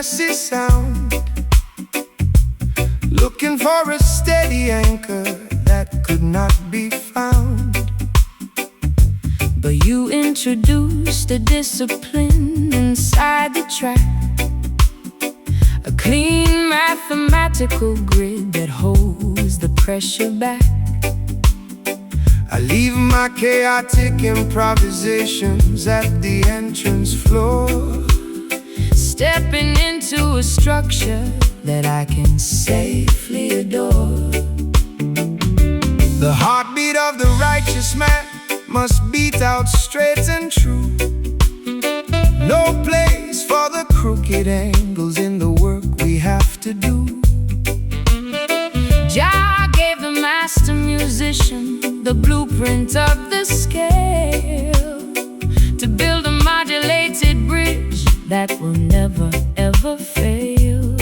messy sound, looking for a steady anchor that could not be found. But you introduced a discipline inside the track, a clean mathematical grid that holds the pressure back. I leave my chaotic improvisations at the entrance floor, stepping into a structure that I can safely adore. The heartbeat of the righteous man must beat out straight and true. No place for the crooked angles in the work we have to do. Jah gave the master musician the blueprint of the scale to build a modulated bridge that will never ever fail.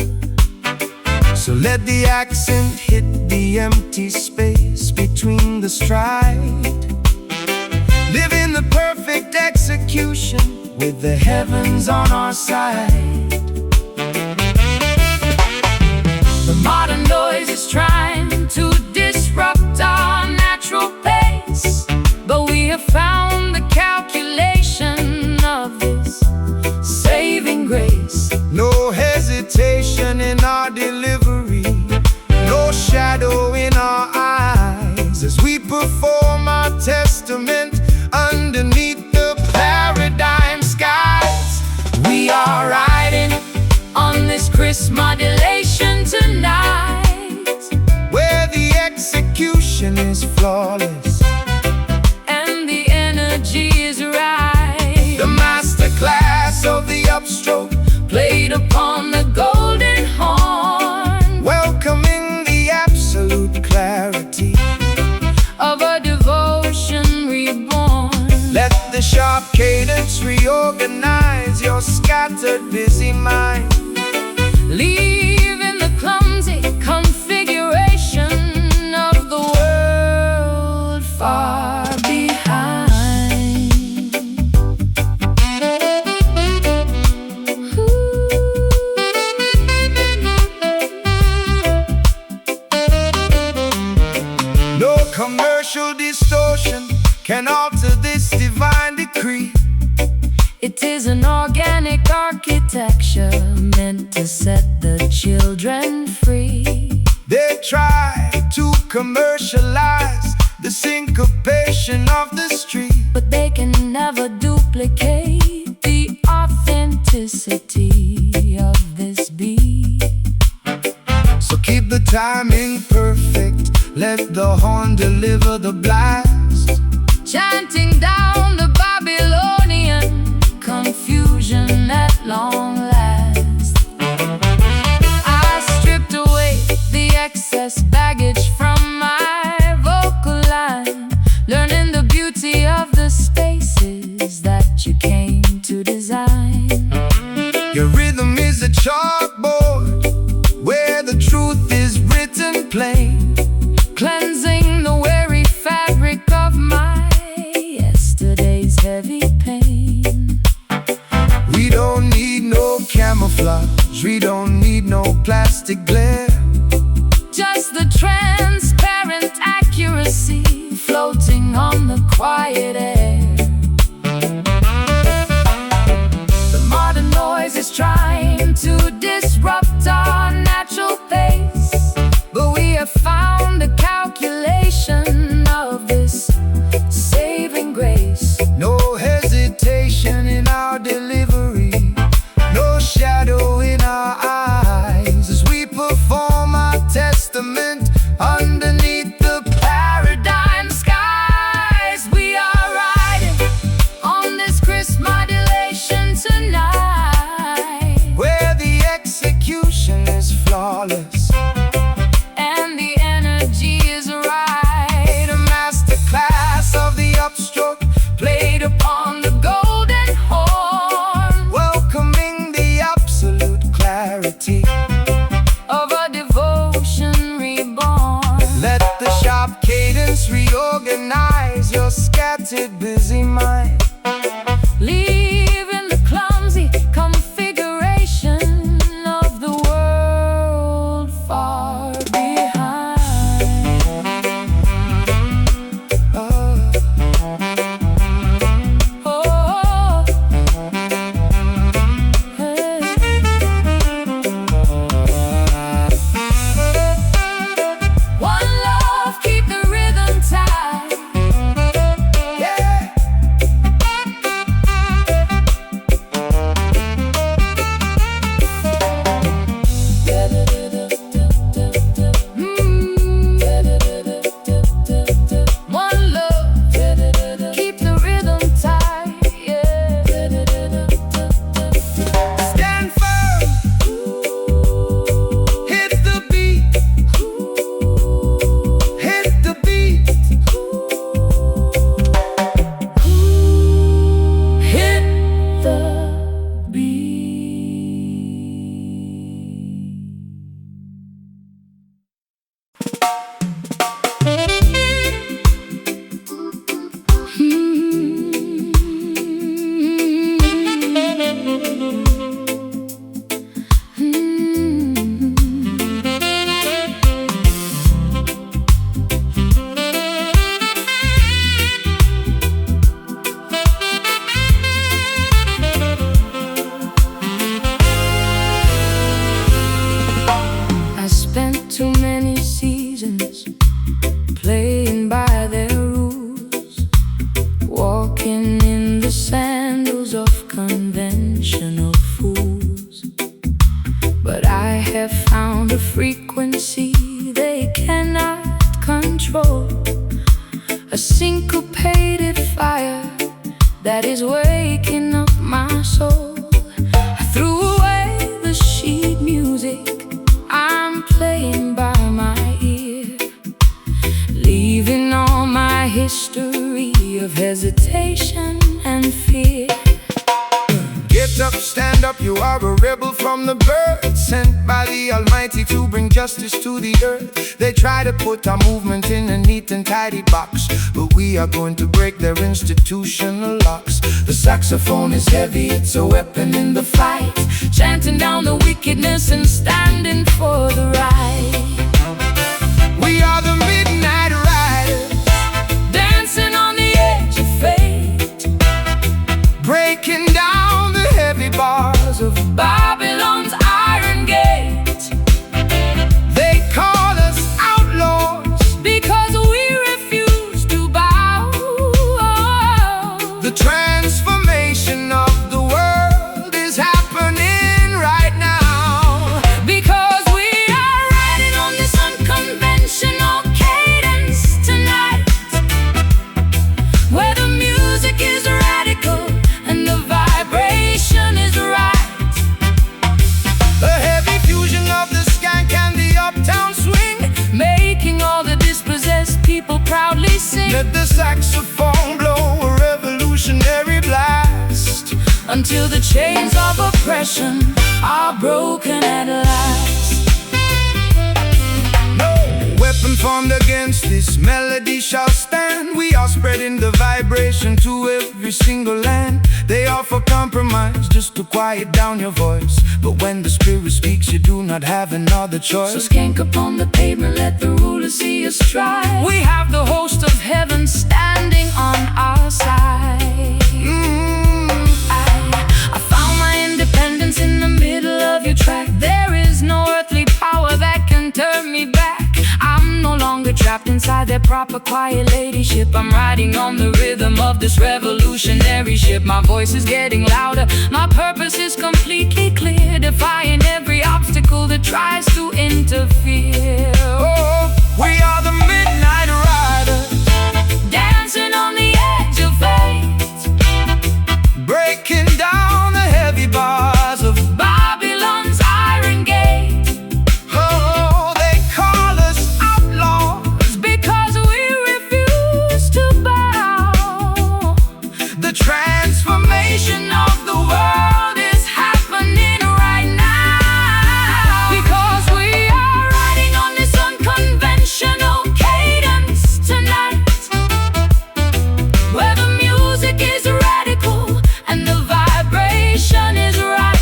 So let the accent hit the empty space between the stride, live in the perfect execution with the heavens on our side. The modern noise is trying to disrupt our natural pace, but we have found the calculation of this saving grace. No hesitation in our delivery, no shadow in our eyes, as we perform our testament underneath the paradigm skies. We are riding on this crisp modulation tonight, where the execution is flawless and the energy is right. The master class of the upstroke played upon the golden horn, welcoming the absolute clarity of a devotion reborn. Let the sharp cadence reorganize your scattered busy mind, leaving the clumsy configuration of the world far behind. No commercial distortion can alter this divine decree. It is an organic architecture meant to set the children free. They try to commercialize the syncopation of the street, but they can never duplicate the authenticity of this beat. So keep the timing perfect, let the horn deliver the blast, chanting down the Babylonian confusion at long last. I stripped away the excess baggage from my vocal line, learning the beauty of the spaces that you came to design. Your rhythm is a chalkboard where the truth is written plain, cleansing the weary fabric of my yesterday's heavy pain. We don't need no camouflage, we don't need no plastic glare, just the transparent accuracy floating on the quiet air. The modern noise is trying to disrupt our natural pace, but we have found the calculation of this saving grace. no hesitation in our delivery, no shadow in our eyes, as we perform our testament underneath the paradigm skies. We are frequency they cannot control, a syncopated fire that is waking up my soul. I threw away the sheet music I'm playing by my ear, leaving all my history of hesitation and fear. Get up, stand up, you are a rebel from the birth, sent by the Almighty to bring justice to the earth. They try to put our movement in a neat and tidy box, but we are going to break their institutional locks. The saxophone is heavy, it's a weapon in the fight, chanting down the wickedness and standing for the right. We are the Midnight Riders, dancing on the edge of fate, breaking down the heavy bars of Babylon's iron gate. They call us outlaws because we refuse to bow. The transformation of the world is happening right now, because we are riding on this unconventional cadence tonight, where the music is radical and the vibration is right. a heavy fusion of the skank and the uptown swing, Making all the dispossessed people proudly sing, let the saxophone blow a revolutionary blast, until the chains of oppression are broken at last. no weapon formed against this melody shall stand. We are spreading the vibration to every single land. They offer compromise just to quiet down your voice, but when the spirit speaks you do not have another So choice. skank upon the pavement, let the ruler see us stride. We have the host of heaven standing on our side. I found my independence in the middle of your track. There is no earthly power that can turn me back. I'm no longer trapped inside their proper quiet ladyship. I'm riding on the rhythm of this revolutionary ship. My voice is getting louder, my purpose is completely clear, defying every obstacle that tries to interfere. Oh, we are the Midnight Riders, Dancing on the edge of fate, breaking down the heavy bars of Babylon's iron gate. oh, they call us outlaws Because we refuse to bow. the transformation of the world is happening right now, Because we are riding on this unconventional cadence tonight, where the music is radical and the vibration is right.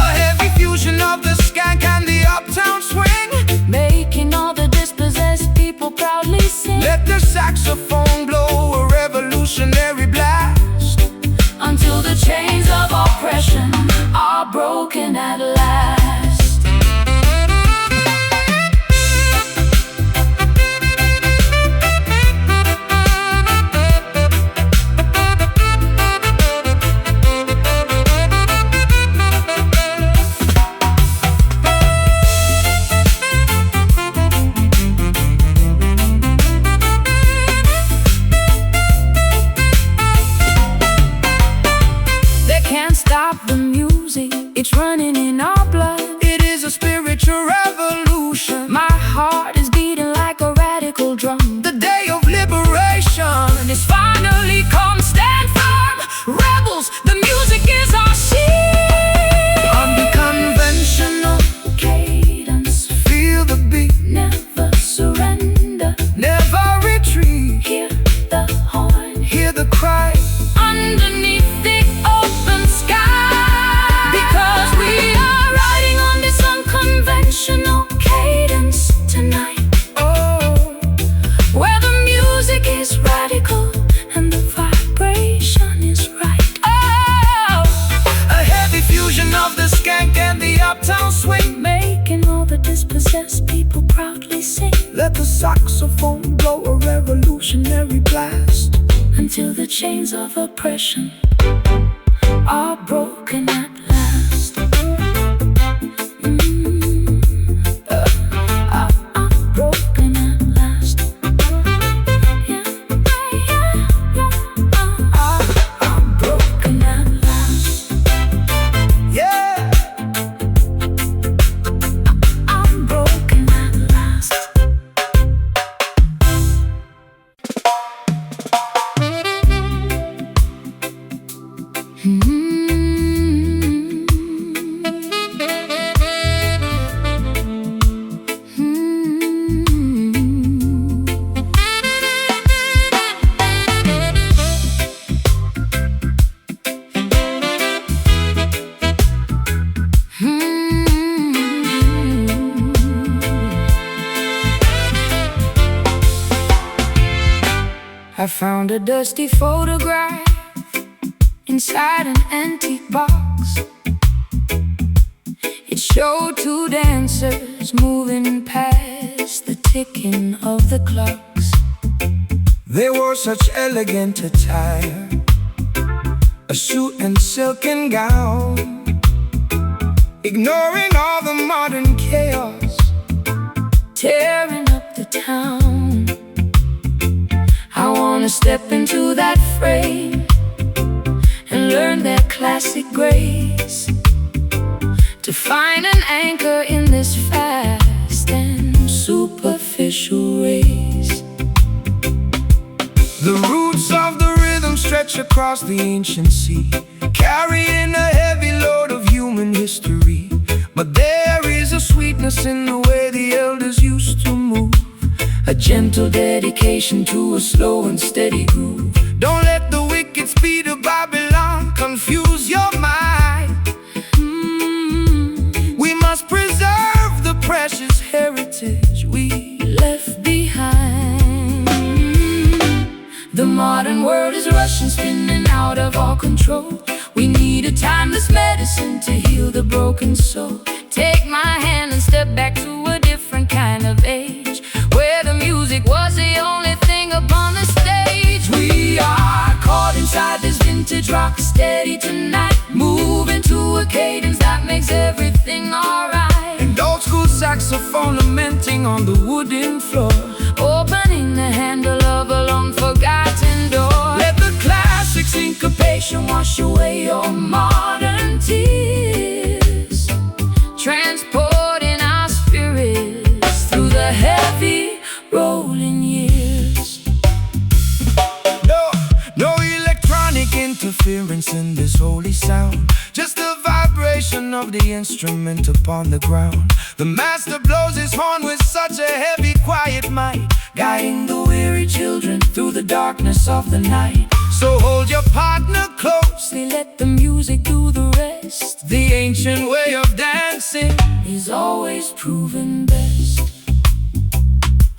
a heavy fusion of the skank and the uptown swing, Making all the dispossessed people proudly sing, let the saxophone blow a revolutionary blast, until the chains of oppression are broken at last. They can't stop the music, it's running in our blood. it is a spiritual revolution, My heart is beating like a radical drum. the day of liberation. It's finally come, stand firm, rebels, the music is our shield. Unconventional, Cadence, feel the beat, never surrender. never retreat, Hear the horn hear the cry, underneath the open sky, because we are riding on this unconventional cadence tonight, oh, where the music is radical and the vibration is right. Oh, a heavy fusion of the skank and the uptown swing, making all the dispossessed people proudly sing, let the saxophone blow a revolutionary blast, until the chains of oppression are broken at last. I found a dusty photograph inside an antique box. It showed two dancers moving past the ticking of the clocks. They wore such elegant attire, a suit and silken gown, ignoring all the modern chaos, tearing up the town. I wanna step into that frame and learn their classic grace, to find an anchor in this fast and superficial race. The roots of the rhythm stretch across the ancient sea, carrying a heavy load of human history. But there is a sweetness in the way the elders used to move, a gentle dedication to a slow and steady groove. Don't let the wicked speed of Babylon confuse your mind. We must preserve the precious heritage we Left behind. The modern world is rushing, spinning out of all control. We need a timeless medicine to heal the broken soul. Take my hand and step back to a different kind of age, where the music was the only thing upon the stage. We are caught inside this vintage rock steady tonight, moving to a cadence that makes everything alright. And old school saxophone lamenting on the wooden floor, Opening the handle of a long forgotten door. let the classic syncopation wash away your modern tears, transporting our spirits through the heavy rolling years. No electronic interference in this holy sound, just the vibration of the instrument upon the ground. The master blows his horn with such a heavy, quiet might, guiding the weary children through the darkness of the night. So hold your partner closely, Let the music do the rest. the ancient way of dancing Is always proven best.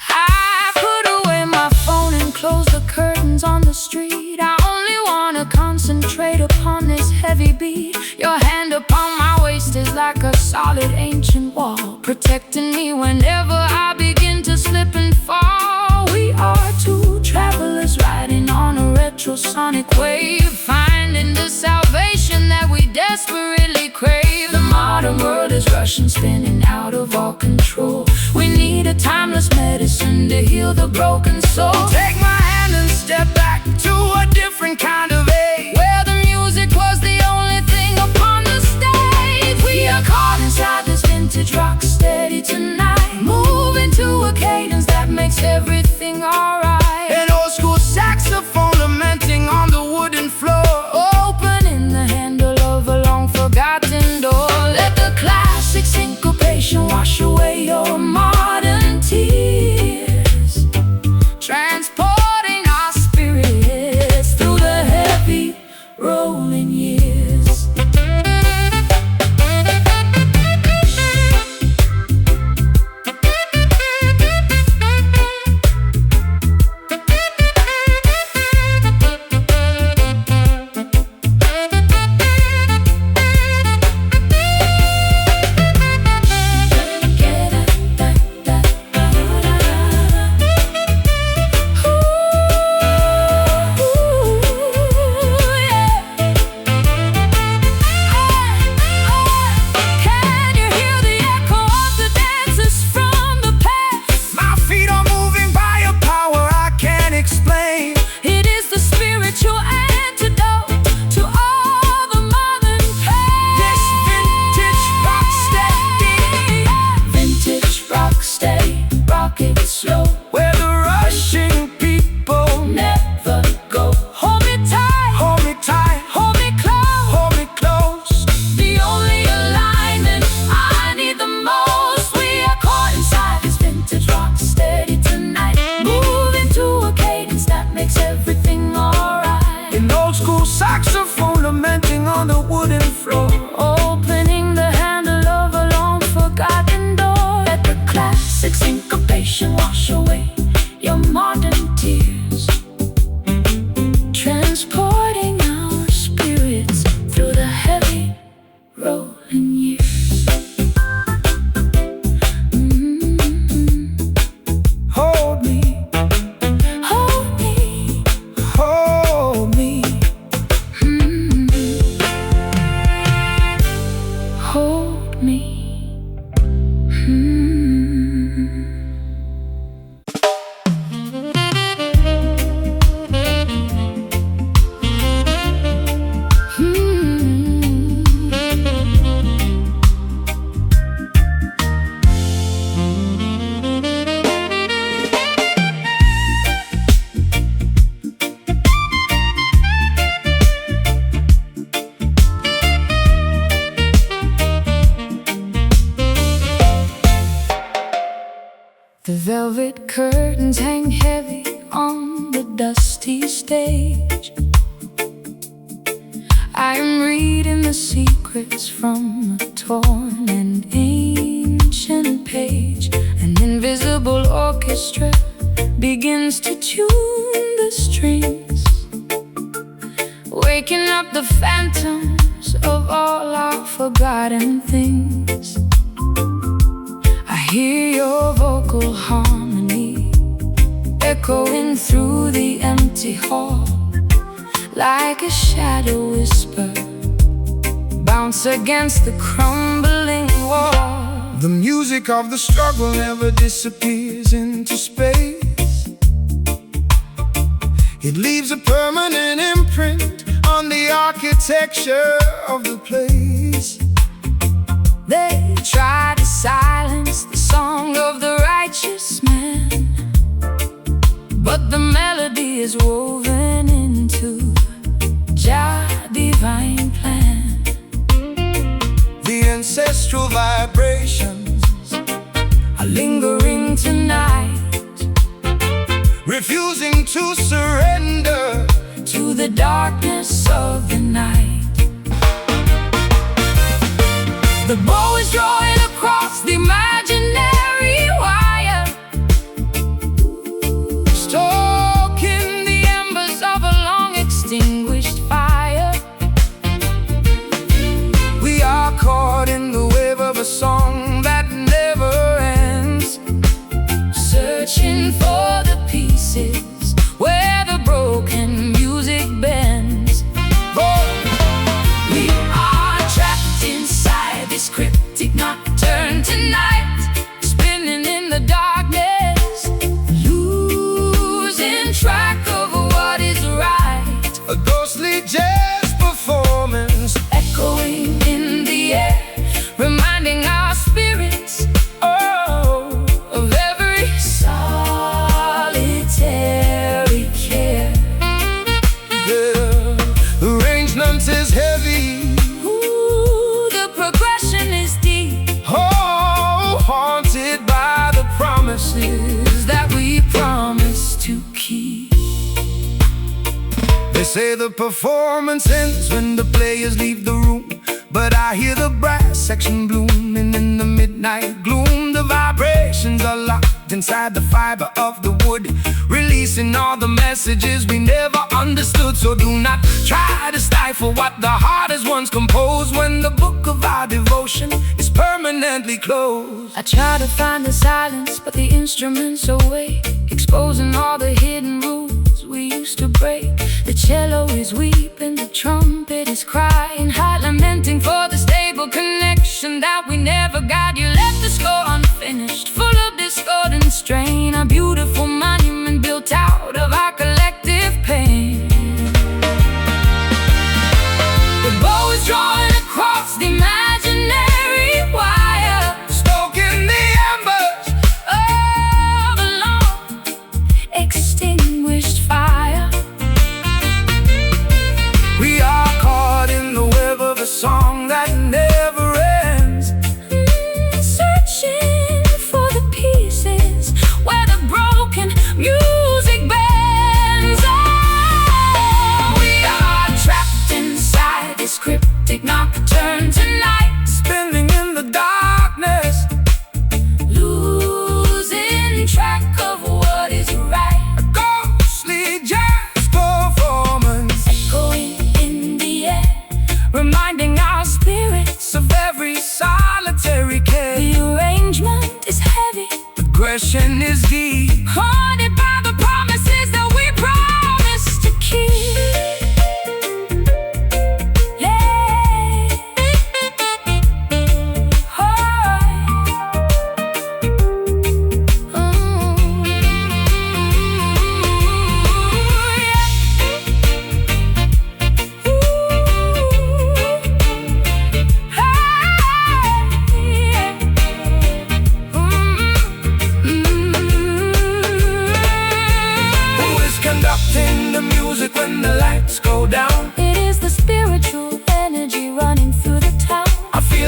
I put away my phone and close the curtains on the street. I only wanna concentrate upon this heavy beat. Your hand upon my waist is like a solid ancient wall, protecting me whenever I begin to slip and fall. We are two travelers riding on a retrosonic wave, finding the salvation that we desperately crave. The modern world is rushing, spinning out of all control. We need a timeless medicine to heal the broken soul. Take my hand and step back to a different kind of age, Where the music was the only thing upon the stage. We are caught inside this vintage rock steady tonight, moving to a cadence that makes everything alright. an old school saxophone lamenting on the wooden floor, Opening the handle of a long forgotten door. Let the classic syncopation wash away your modern tears, transport about me. The velvet curtains hang heavy on the dusty stage. I am reading the secrets from a torn and ancient page. An invisible orchestra begins to tune the strings, waking up the phantoms of all our forgotten things. I hear your vocal harmony echoing through the empty hall, like a shadow whisper bounce against the crumbling wall. The music of the struggle never disappears into space. It leaves a permanent imprint on the architecture of the place. They try to silence the song of the righteous man, but the melody is woven into Jah' divine plan. The ancestral vibrations are lingering tonight, refusing to surrender to the darkness of the night. The bow is drawing across the imaginary wire, stoking the embers of a long extinguished fire. We are caught in the wave of a song that never ends, searching for the pieces where the broken music bends. We are trapped inside this cryptic nocturne tonight, spinning in the darkness, losing track of what is right. a ghostly jazz performance Echoing in the air, reminding our spirits, oh, of every solitary care. The arrangement is heavy, Ooh, the progression is deep, oh, haunted by the promises that we promise to keep. They say the performance ends when the players leave the room, but I hear the brass section blooming in the midnight gloom. The vibrations are locked inside the fiber of the wood, releasing all the messages we never understood. So do not try to stifle what the heart has once composed, when the book of our devotion is permanently closed. I try to find the silence, but the instruments awake, exposing all the hidden rules we used to break. The cello is weeping, the trumpet is crying, high lamenting for the stable connection that we never got. You left the score unfinished, full of discord and strain, a beautiful monument built out of our collective pain. The bow is drawing across the imaginary wire, Stoking the embers of a long extinguished fire. we are caught in the web of a song that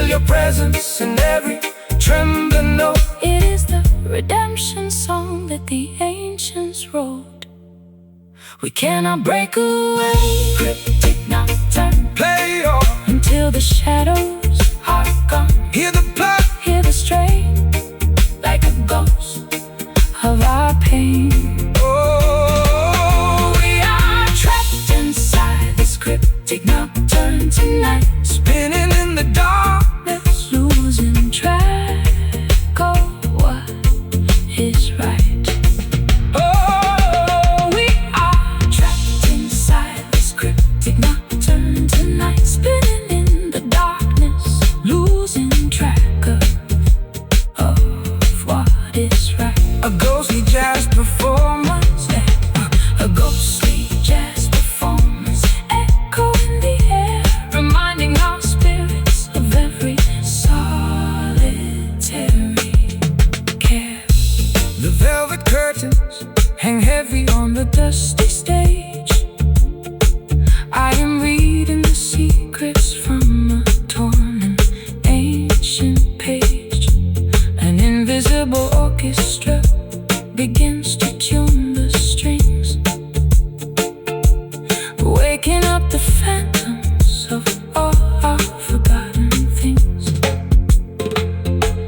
your presence in every trembling note. It is the redemption song that the ancients wrote. We cannot break away, cryptic nocturne, Play on, until the shadows are gone. hear the blood, Hear the strain, like a ghost of our pain. oh, We are trapped inside this cryptic nocturne tonight, spinning in the darkness. losing track of what is right. Oh, We are trapped inside this cryptic nocturne tonight, spinning in the darkness, losing track of what is right. a ghostly jazz performance, A ghostly jazz performance, echo in the air, reminding our spirits of every solitary care. the velvet curtains hang heavy on On the dusty stage, I am reading the secrets from a torn and ancient page. An invisible orchestra begins to tune the strings, waking up the phantoms of all our forgotten things.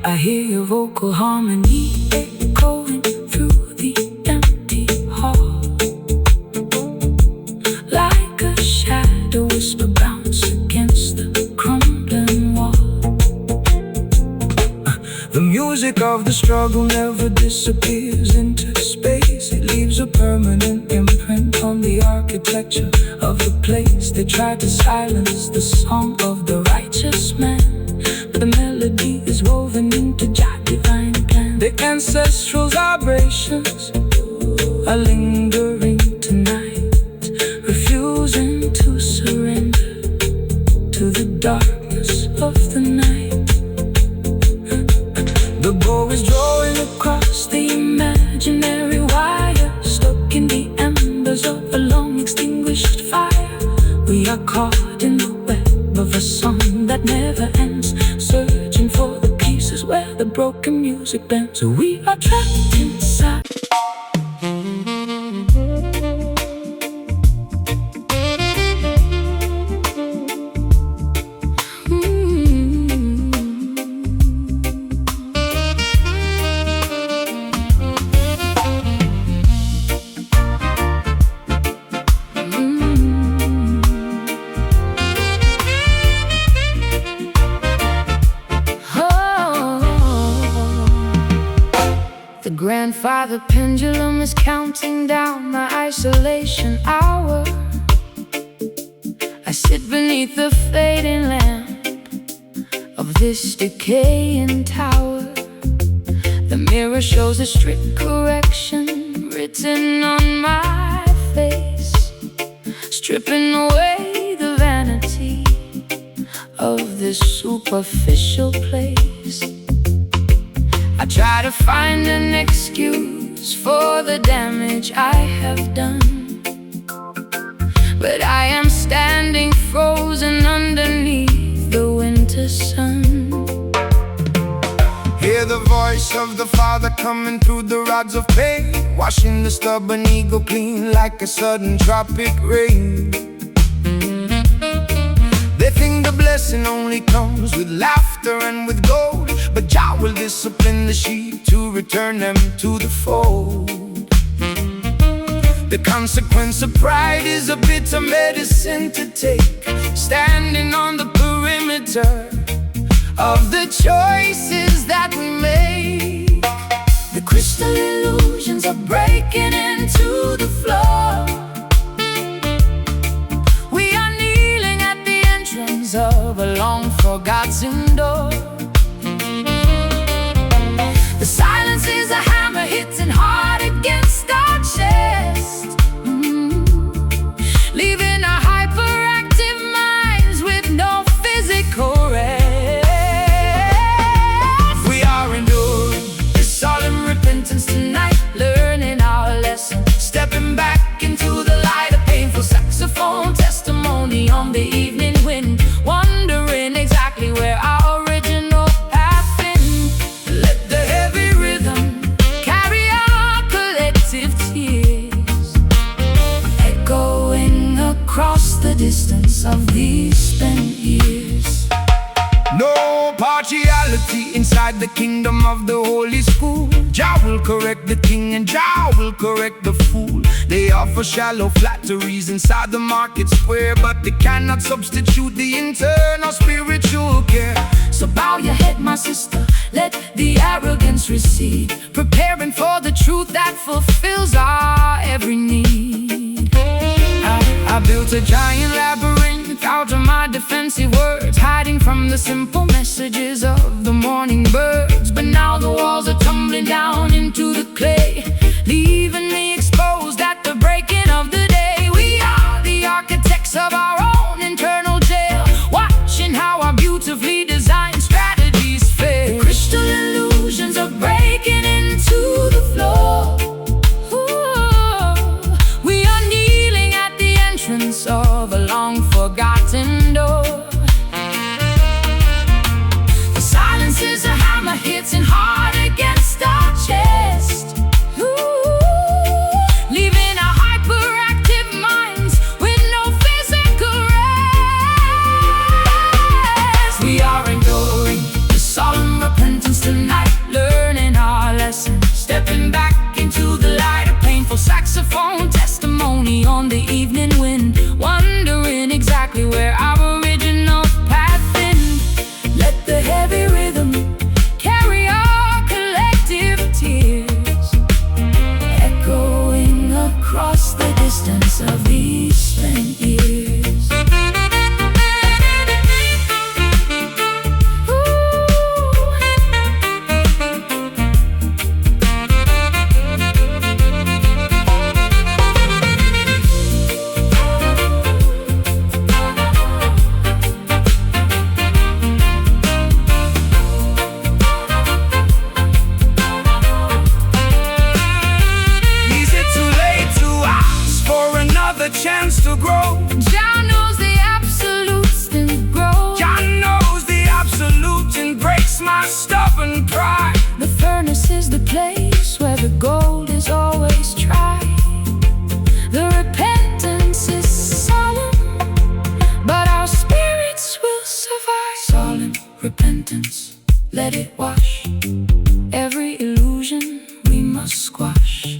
I hear your vocal harmony echoing through the empty hall, like a shadow whisper bounce against the crumbling wall. the music of the struggle never disappears into space. It leaves a permanent imprint on the architecture of the place. They try to silence the song of the righteous man, but the melody is woven into Jah divine plan. The ancestral vibrations Are lingering tonight, refusing to surrender to the darkness of the night. the bow is drawing Across the imaginary wire, stuck in the embers of a long extinguished fire. We are caught in the web of a song that never ends, searching for the pieces where the broken music bends. So we are trapped inside. The grandfather pendulum is counting down my isolation hour. I sit beneath the fading lamp of this decaying tower. The mirror shows a strict correction written on my face, stripping away the vanity of this superficial place. I try to find an excuse for the damage I have done, but I am standing frozen underneath the winter sun. Hear the voice of the Father coming through the rods of pain, washing the stubborn ego clean like a sudden tropic rain. They think the blessing only comes with laughter and with gold, but Jah will discipline the sheep to return them to the fold. The consequence of pride is a bitter medicine to take, standing on the perimeter of the choices that we make. The crystal illusions are breaking into the floor. We are kneeling at the entrance of a long-forgotten door. The silence is a hammer hitting hard against our chest, leaving our hyperactive minds with no physical rest. We are enduring This solemn repentance tonight, learning our lesson, stepping back into the light. A painful saxophone testimony on the evening wind, wondering exactly where our No partiality inside the kingdom of the holy school. Jah will correct the king and Jah will correct the fool. They offer shallow flatteries inside the market square, but they cannot substitute the internal spiritual care. So bow your head, my sister, let the arrogance recede, preparing for the truth that fulfills our every need. I built a giant labyrinth out of my defensive words, hiding from the simple messages of the morning birds. But now the walls are tumbling down into the clay, leaving me exposed at the breaking of the day. We are the architects of our own internal jail, watching how our beautifully designed strategies fail. The crystal illusions are breaking into the floor. Of a long-forgotten door. The silence is a hammer hitting hard against our chest, leaving our hyperactive minds with no physical rest. We are enduring the solemn repentance tonight, learning our lesson, stepping back into the light. A painful saxophone testimony on the evening wind, wondering exactly where our original path ended. Let the heavy rhythm carry our collective tears, echoing across the distance of these spent years. Chance to grow. Jah knows the absolutes and grow. Jah knows the absolute and breaks my stubborn pride. The furnace is the place where the gold is always tried. The repentance is solemn, but our spirits will survive. Solemn repentance, let it wash every illusion we must squash.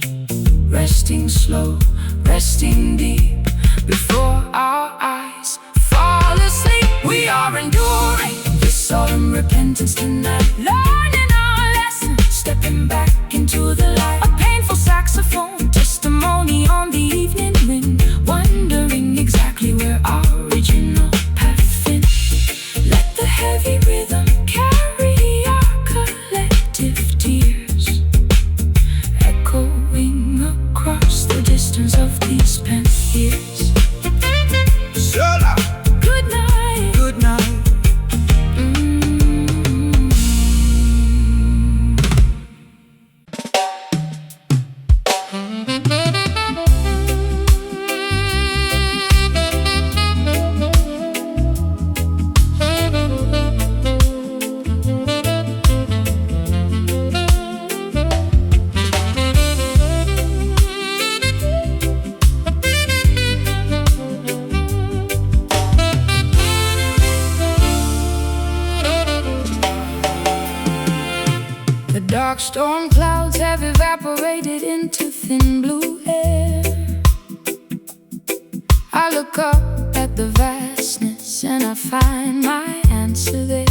Resting slow, resting deep, before our eyes fall asleep. We are enduring this solemn repentance tonight, learning our lesson, stepping back into the light. A painful saxophone testimony on the evening wind, wondering exactly where our original path finished. Let the heavy rhythm carry our collective tears, echoing across the distance of these spent years. Sola. Good night. Good night. Dark storm clouds have evaporated into thin blue air. I look up at the vastness and I find my answer there.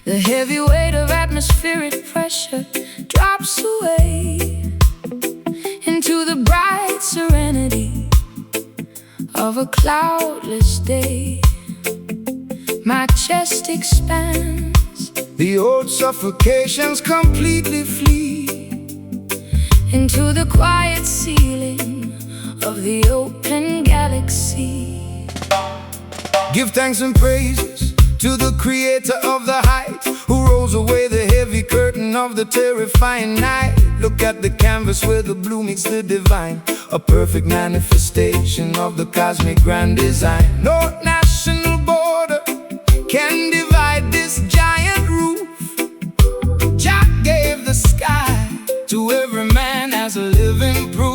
The heavy weight of atmospheric pressure drops away into the bright serenity of a cloudless day. My chest expands, the old suffocations completely flee into the quiet ceiling of the open galaxy. Give thanks and praises to the creator of the height, who rolls away the heavy curtain of the terrifying night. Look at the canvas where the blue meets the divine, a perfect manifestation of the cosmic grand design. No national border can divide this giant roof. Jah gave the sky to every man as a living proof.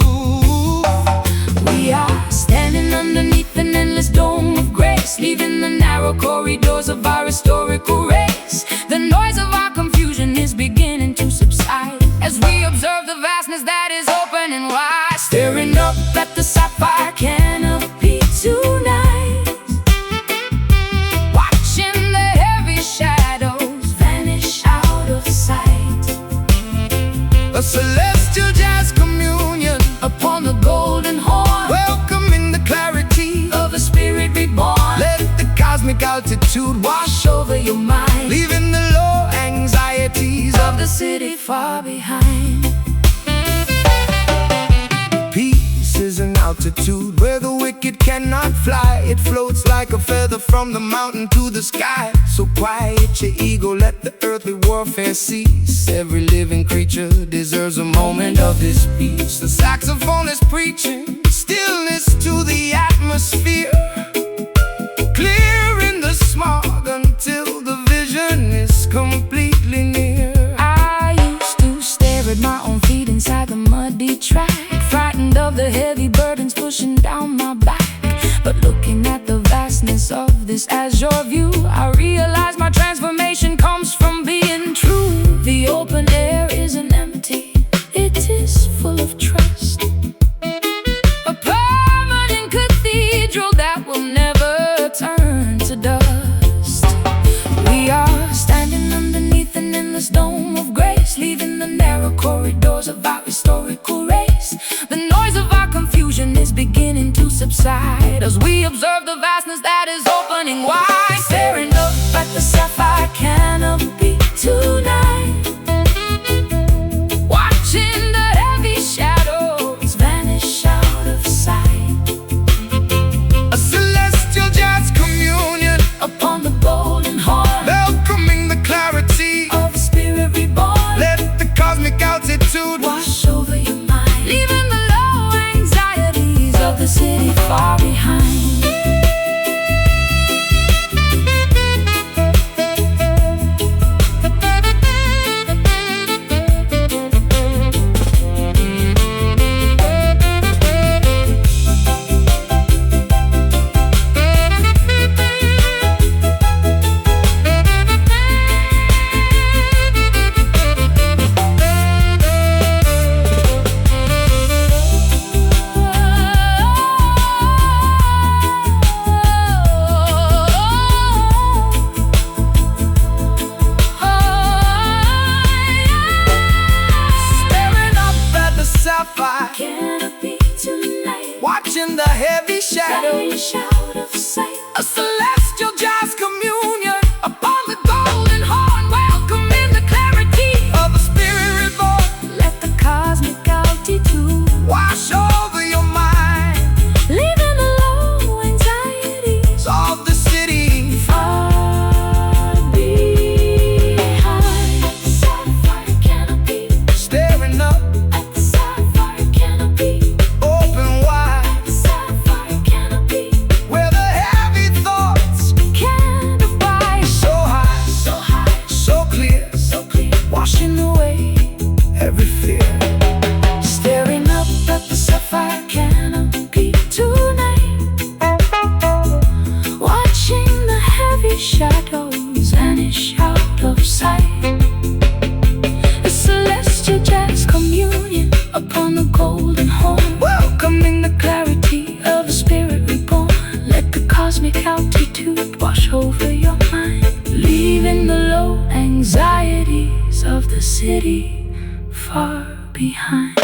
We are standing underneath an endless dome of grace, leaving the narrow corridors of our historical race. The noise of our confusion is beginning to subside as we observe the vastness that is open and wide. Staring up at the sapphire canopy tonight, watching the heavy shadows vanish out of sight. A celestial jazz communion Upon the golden horn, welcoming the clarity of a spirit reborn. Let the cosmic altitude wash Over your mind, leaving the low anxieties of the city far behind. Peace is an altitude where the wicked cannot fly. It floats like a feather from the mountain to the sky. So quiet your ego, let the earthly warfare cease. Every living creature deserves a moment of this peace. The saxophone is preaching stillness to the atmosphere, clearing the smog until the vision is completely near. I used to stare at my own feet inside the muddy track, frightened of the heavy burdens pushing down my back. But looking at the vastness of this azure view, I realize my transformation comes from being true. The open air isn't empty, it is full of trust. A permanent cathedral that will never turn to dust. We are standing underneath an endless dome of grace, leaving the narrow corridors of our historical race. The noise of our confusion is beginning to subside as we observe the vastness that is opening wide. Staring up at the sapphire canopy tonight, watching the heavy shadows vanish out of sight. A celestial jazz communion Upon the golden horn, welcoming the clarity of a spirit reborn. let the cosmic altitude Wash over your mind, leaving the low anxieties of the city far behind. Canopy tonight, watching the heavy shadows. vanish out of sight. A celestial jazz communion upon the golden horn, welcoming the clarity of a spirit reborn. Let the cosmic altitude Wash over your mind, leaving the low anxieties of the city. far behind. Sapphire canopy, Staring up, at the sapphire canopy, open wide, sapphire canopy, where the heavy thoughts can't abide. so high, so clear, Washing away, every fear. staring up at the sapphire canopy tonight, watching the heavy shadows vanish out of sight. A celestial jazz communion upon the golden horn, welcoming the clarity of a spirit reborn. Let the cosmic altitude wash over your mind, leaving the low anxieties of the city far behind.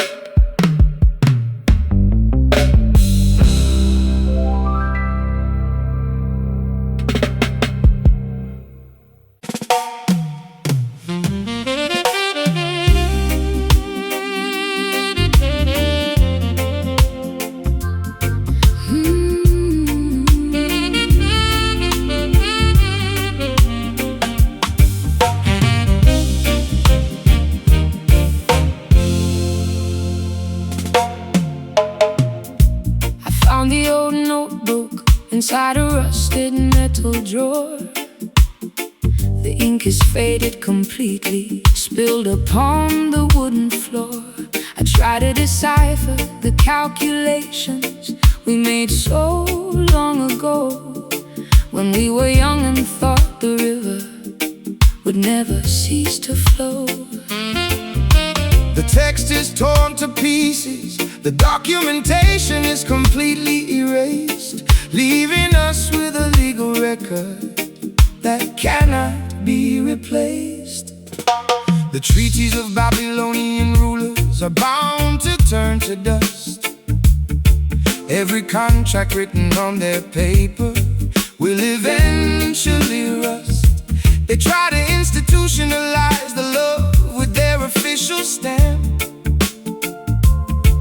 Found the old notebook inside a rusted metal drawer. The ink is faded completely, spilled upon the wooden floor. I try to decipher the calculations we made so long ago, when we were young and thought the river would never cease to flow. The text is torn to pieces, the documentation is completely erased, leaving us with a legal record that cannot be replaced. The treaties of Babylonian rulers are bound to turn to dust. Every contract written on their paper will eventually rust. They try to institutionalize the love with their official stamp,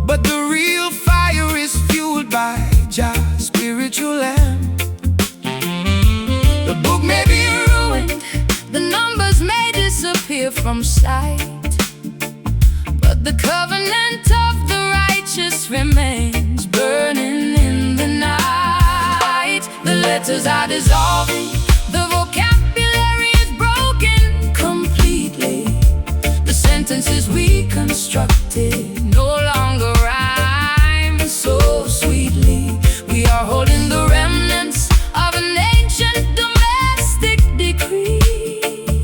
but the real fire is fueled by Jah's spiritual lamp. The book may be ruined, the numbers may disappear from sight, but the covenant of the righteous remains burning in the night. The letters are dissolving, the vocabulary is broken completely. The sentences we constructed no longer rhyme so sweetly. We are holding the remnants of an ancient domestic decree,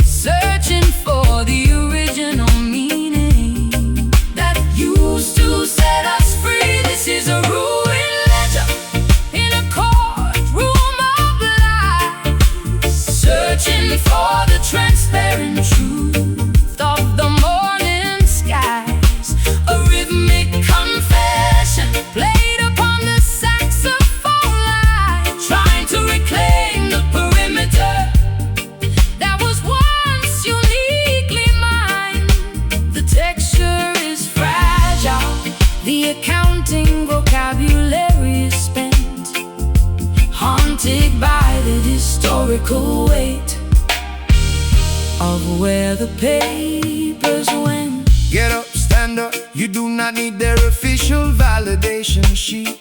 searching for the original meaning that used to set us free. This is a ruined ledger in a courtroom of lies, searching for the transparent truth of the morning skies. A rhythmic confession played upon the saxophone line, trying to reclaim the perimeter that was once uniquely mine. The texture is fragile, the accounting vocabulary is spent, haunted by the historical weight of where the papers went. Get up, stand up, you do not need their official validation sheet.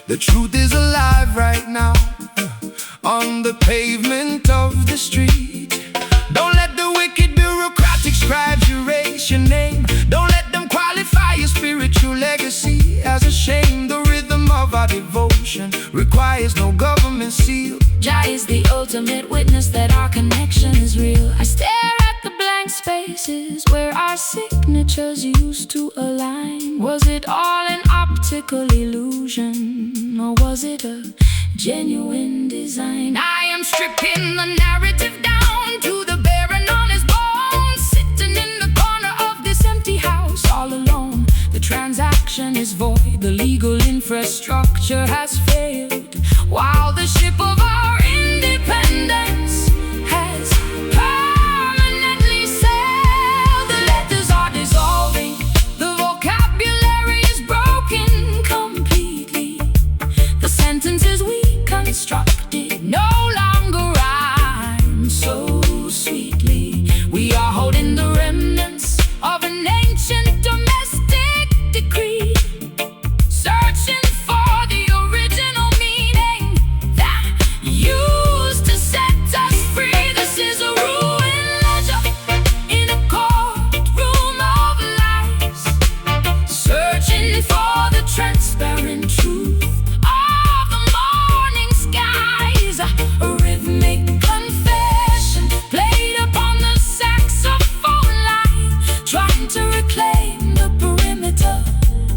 The truth is alive right now, on the pavement of the street. Don't let the wicked bureaucratic scribes erase your name. Don't let them qualify your spiritual legacy as a shame. The rhythm of our devotion requires no government seal. Jah is the ultimate witness that our connection is real. I stare at the blank spaces where our signatures used to align. Was it all an optical illusion, or was it a genuine design? I am stripping the narrative down to the bare and honest bones, sitting in the corner of this empty house all alone. The transaction is void, the legal infrastructure has failed, while the ship of our independence has permanently sailed. The letters are dissolving, the vocabulary is broken completely. The sentences we constructed no longer rhyme so sweetly. We are holding the remnants of an ancient domestic decree, searching for the original meaning that used to set us free. This is a ruined ledger in a courtroom of lies, searching for the transparent truth of the morning skies. A rhythmic confession played upon the saxophone line, trying to reclaim the perimeter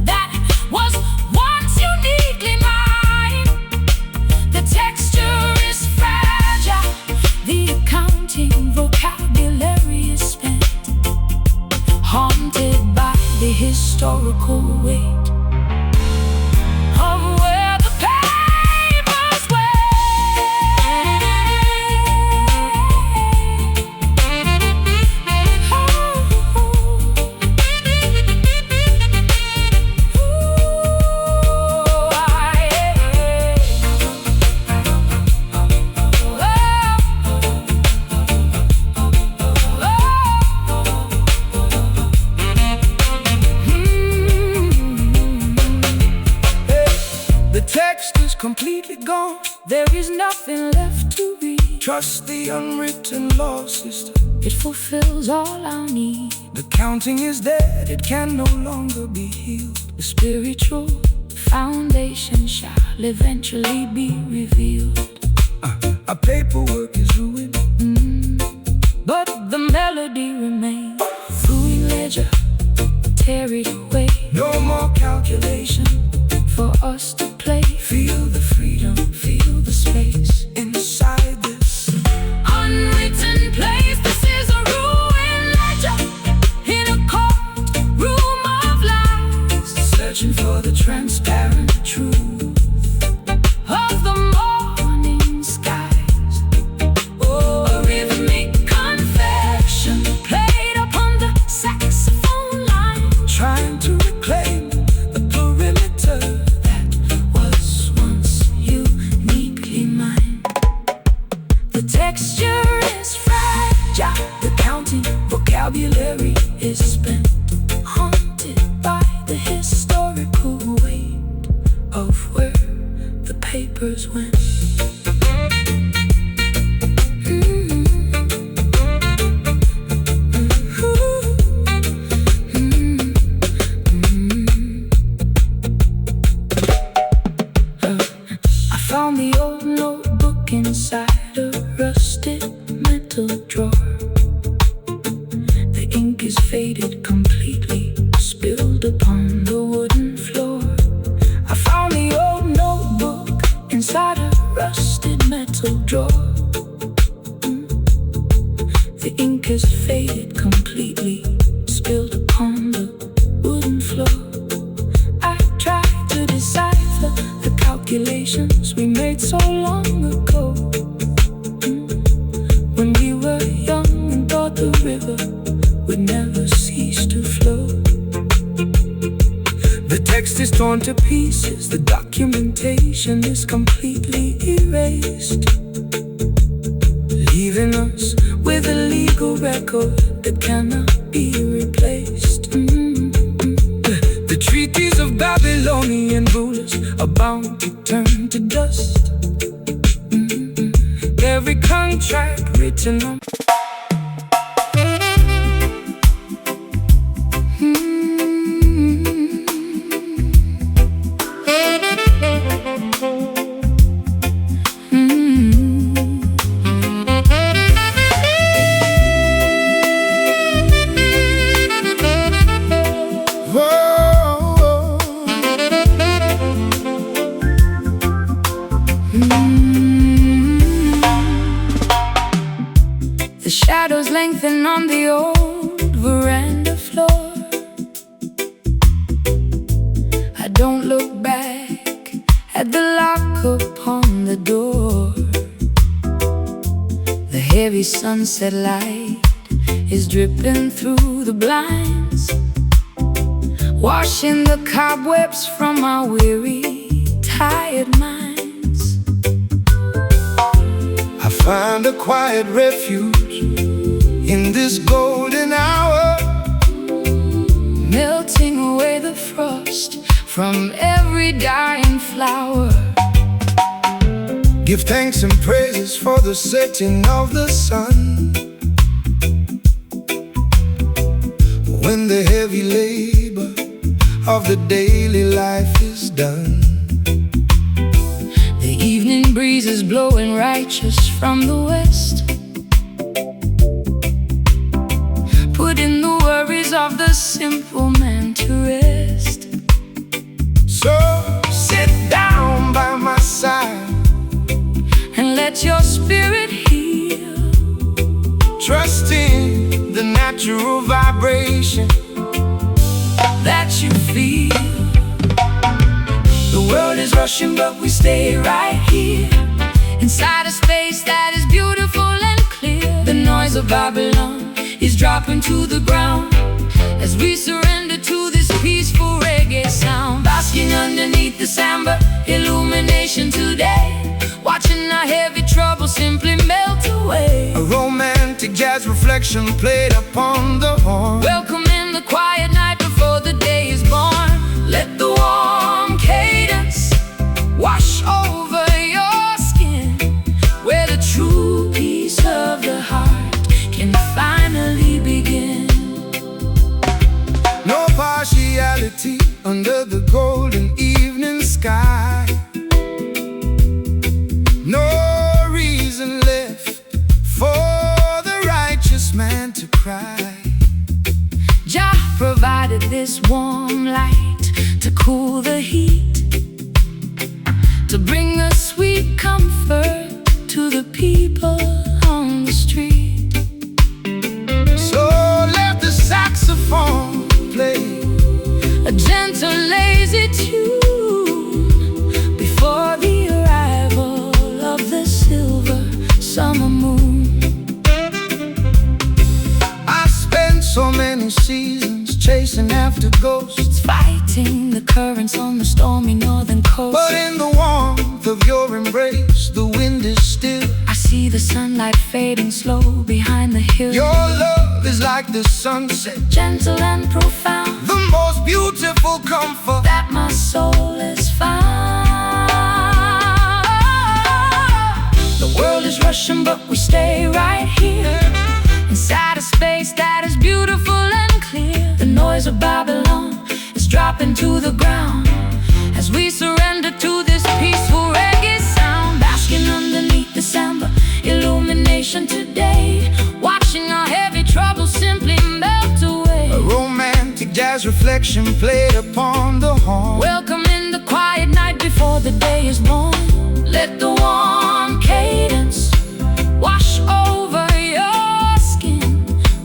that was once uniquely mine. The texture is fragile, the accounting vocabulary is spent, haunted by the historical weight of where the papers The text is completely gone, there is nothing left to read. Trust the unwritten law, sister, It fulfills all our need. the counting is dead, it can no longer be healed. The spiritual foundation shall eventually be revealed. Our paperwork is ruined, but the melody remains. Fluid ledger, tear it away. no more calculation. For us to play, Feel the freedom, feel the space inside this unwritten place. This is a ruined ledger in a cold room of lies, searching for the transparent truth of the morning skies. Oh, a rhythmic confession played upon the saxophone line, trying to reclaim the perimeter that was once uniquely mine. The texture is fragile, the counting vocabulary is spent, haunted by the historical weight of where the papers went. I found the old notebook inside a rusted metal drawer. The ink is faded completely, spilled upon the wooden floor. I found the old notebook inside a rusted metal drawer. The ink is faded completely, spilled upon the wooden floor. I tried to decipher the calculations we made so long ago, when we were young and thought the river would never cease to flow. The text is torn to pieces, the documentation is completely erased, leaving us with a legal record that cannot be replaced. The treaties of Babylonian rulers are bound to turn to dust. Every contract written on The shadows lengthen on the old veranda floor. I don't look back at the lock upon the door. The heavy sunset light is dripping through the blinds, washing the cobwebs from our weary, tired minds. I find a quiet refuge in this golden hour, melting away the frost from every dying flower. give thanks and praises for the setting of the sun, when the heavy labor of the daily life is done. The evening breeze is blowing righteous from the west, putting the worries of the simple man to rest. So sit down by my side And let your spirit heal, trusting the natural vibration that you feel. The world is rushing, but we stay right here, inside a space that is beautiful and clear. The noise of Babylon is dropping to the ground as we surrender to this peaceful reggae sound. Basking underneath the samba illumination today, watching our heavy trouble simply melt away. a romantic jazz reflection played upon the horn. Welcoming the quiet night before the day is born. Let the warm cadence wash over your skin, where the true peace of the heart can finally begin. No partiality under the golden evening sky, no last man to cry. Jah provided this warm light to cool the heat, to bring a sweet comfort to the people on the street. So let the saxophone play a gentle, lazy tune before the arrival of the silver summer moon. I spent so many seasons chasing after ghosts, fighting the currents on the stormy northern coast. but in the warmth of your embrace, the wind is still. I see the sunlight fading slow behind the hills. Your love is like the sunset, Gentle and profound, the most beautiful comfort that my soul has found. The world is rushing, but we stay right here, inside a space that is beautiful and clear. The noise of Babylon is dropping to the ground as we surrender to this peaceful reggae sound. Basking underneath December illumination today, watching our heavy troubles simply melt away. A romantic jazz reflection played upon the horn. Welcome in the quiet night before the day is born. Let the warm cadence wash over your skin,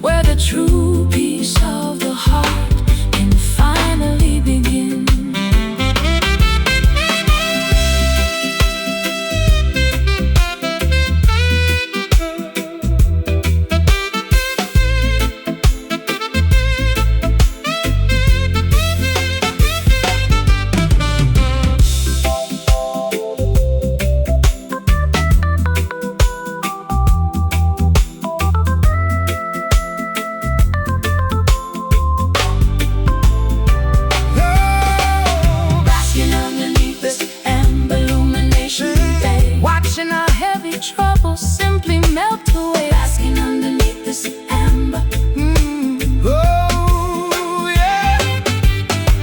where the true peace of the heart can finally begin. Watching our heavy troubles simply melt away, basking underneath this amber. Oh, yeah.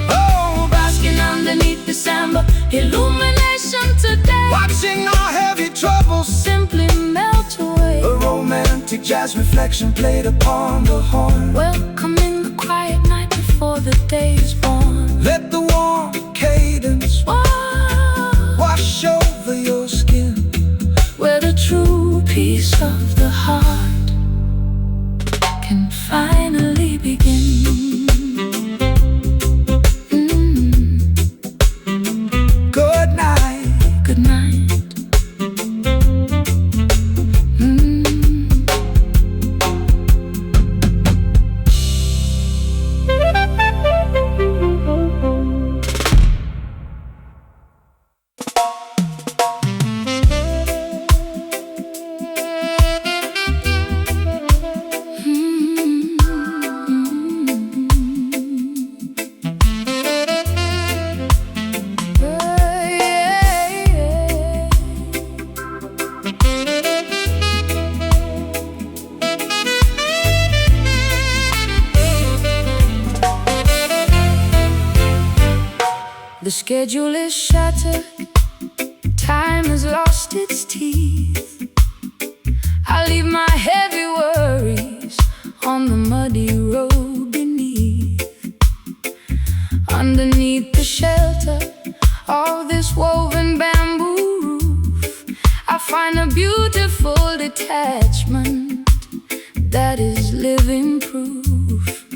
Oh, Basking underneath this amber illumination today, watching our heavy troubles. simply melt away. A romantic jazz reflection played upon the horn. Welcome in the quiet night before the day is born. Let the warm cadence wash over your skin, Where the true peace of the heart can finally begin. good night. Good night. The schedule is shattered, time has lost its teeth. I leave my heavy worries on the muddy road beneath. Underneath the shelter of this woven bamboo roof, I find a beautiful detachment that is living proof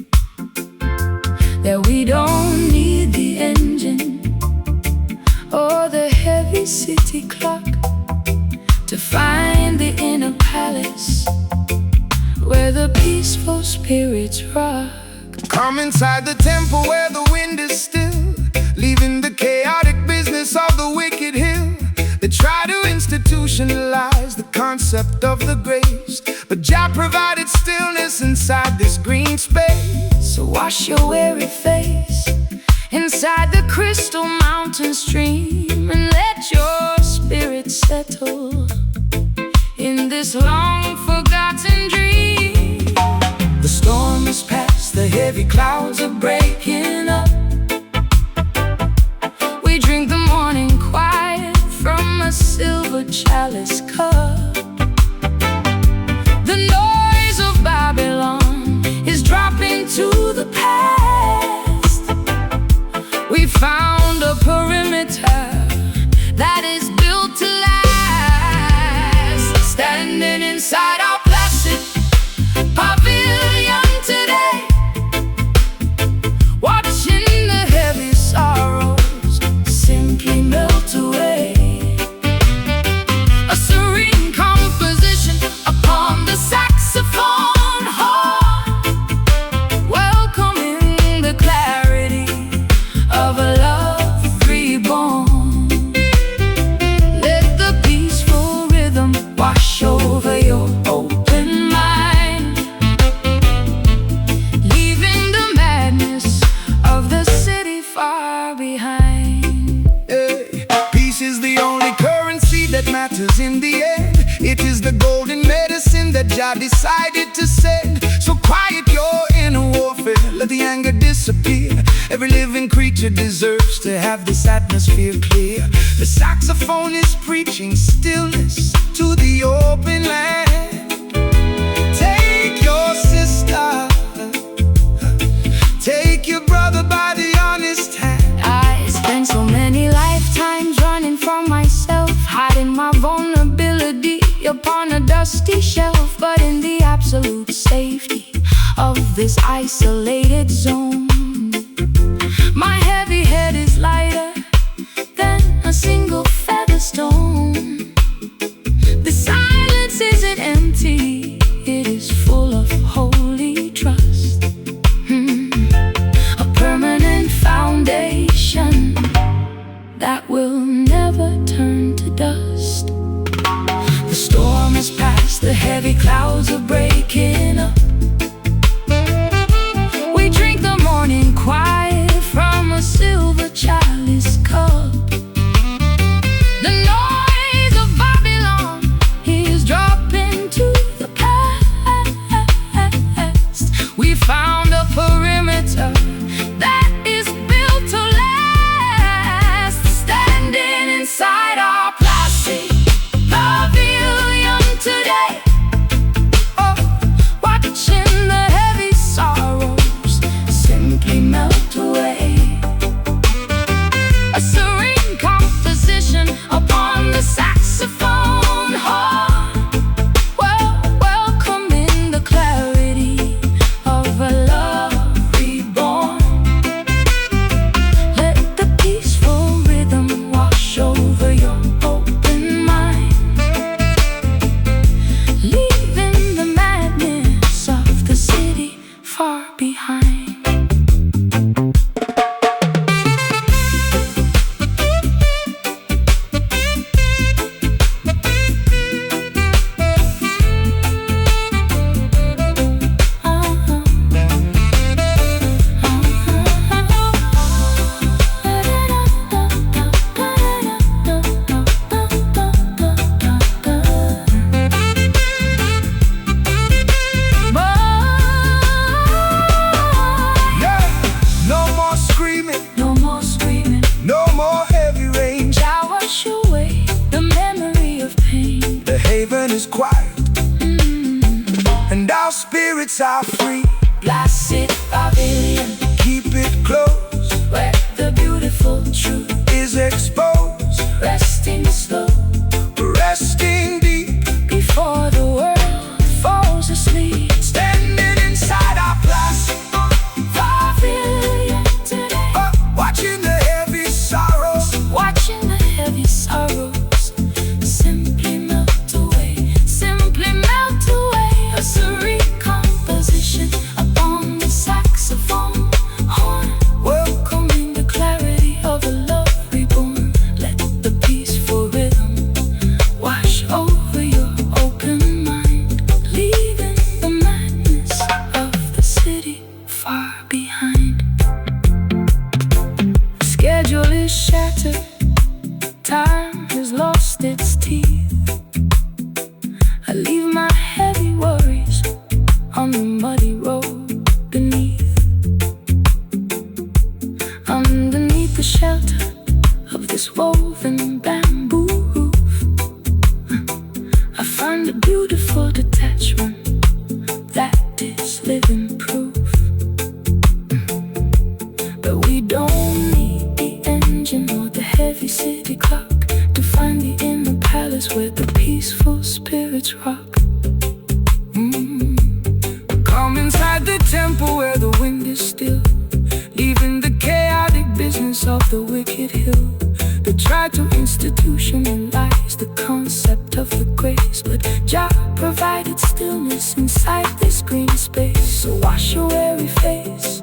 that we don't need the engine or the heavy city clock to find the inner palace where the peaceful spirits rock. Come inside the temple where the wind is still, leaving the chaotic business of the wicked hill. They try to institutionalize the concept of the grace, but Jah provided stillness inside this green space. So wash your weary face inside the crystal mountain stream, and let your spirit settle in this long forgotten dream. The storm is past, the heavy clouds are breaking up. We drink the morning quiet from a silver chalice cup. The noise of Babylon I decided to send. So quiet your inner warfare, let the anger disappear. Every living creature deserves to have this atmosphere clear. The saxophone is preaching stillness to the open land. Take your sister, take your brother by the honest hand. I spent so many lifetimes running from myself, hiding my vulnerability upon a dusty shelf. But in the absolute safety of this isolated zone, my heavy head is lighter than a single feather stone. The silence isn't empty, it is full of holy trust. A permanent foundation that will never turn to dust. The storm has passed, the heavy clouds are breaking up. We drink the morning quiet from a silver chalice cup. The noise of Babylon is dropping to the past. We found a perimeter that is built to last. Standing inside our plastic pavilion today, watching the heavy sorrows simply melt away. A serene composition upon the saxophone horn, welcoming the clarity of a love reborn. Let the peaceful rhythm wash over your open mind, leaving the madness of the city far behind. Yeah, no more screaming, No more screaming, no more heavy rain. shall wash away the memory of pain. The haven is quiet, and our spirits are free. Placid pavilion, Keep it close, where the beautiful truth is exposed, resting slow resting deep, before the world falls asleep. standing inside our plastic, Pavilion today, watching the heavy sorrows. watching the heavy sorrows simply melt away, simply melt away. A serene composition upon the saxophone horn, welcoming the clarity of a love reborn. Let the peaceful rhythm wash over your open mind, leaving the madness of the city far behind. Schedule is shattered, time has lost its teeth. I leave my heavy worries on the muddy road beneath. Underneath the shelter of this woven bamboo roof, I find a beautiful detachment that is living proof. But we don't need the engine or the heavy city clock to find the inner palace where the peaceful spirits rock. Come inside the temple where the wind is still, leaving the chaotic business of the wicked hill. They try to institutionalize the concept of the grace, but Jah provided stillness inside this green space. So wash your weary face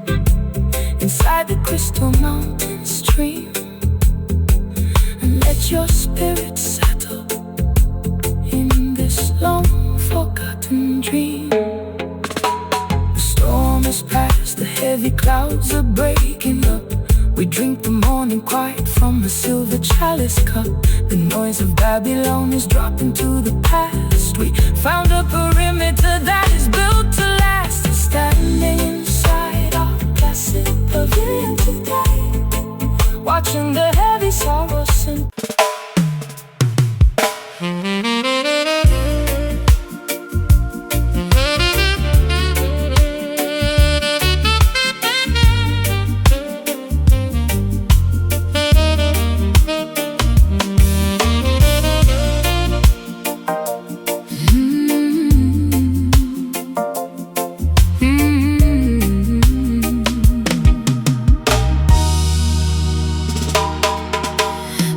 inside the crystal mountain stream, and let your spirit settle in this long forgotten dream. The storm is past, the heavy clouds are breaking up. We drink the morning quiet from a silver chalice cup. The noise of Babylon is dropping to the past. past. We found a perimeter that is built to last. Standing inside our placid pavilion today, watching the heavy sorrow sink.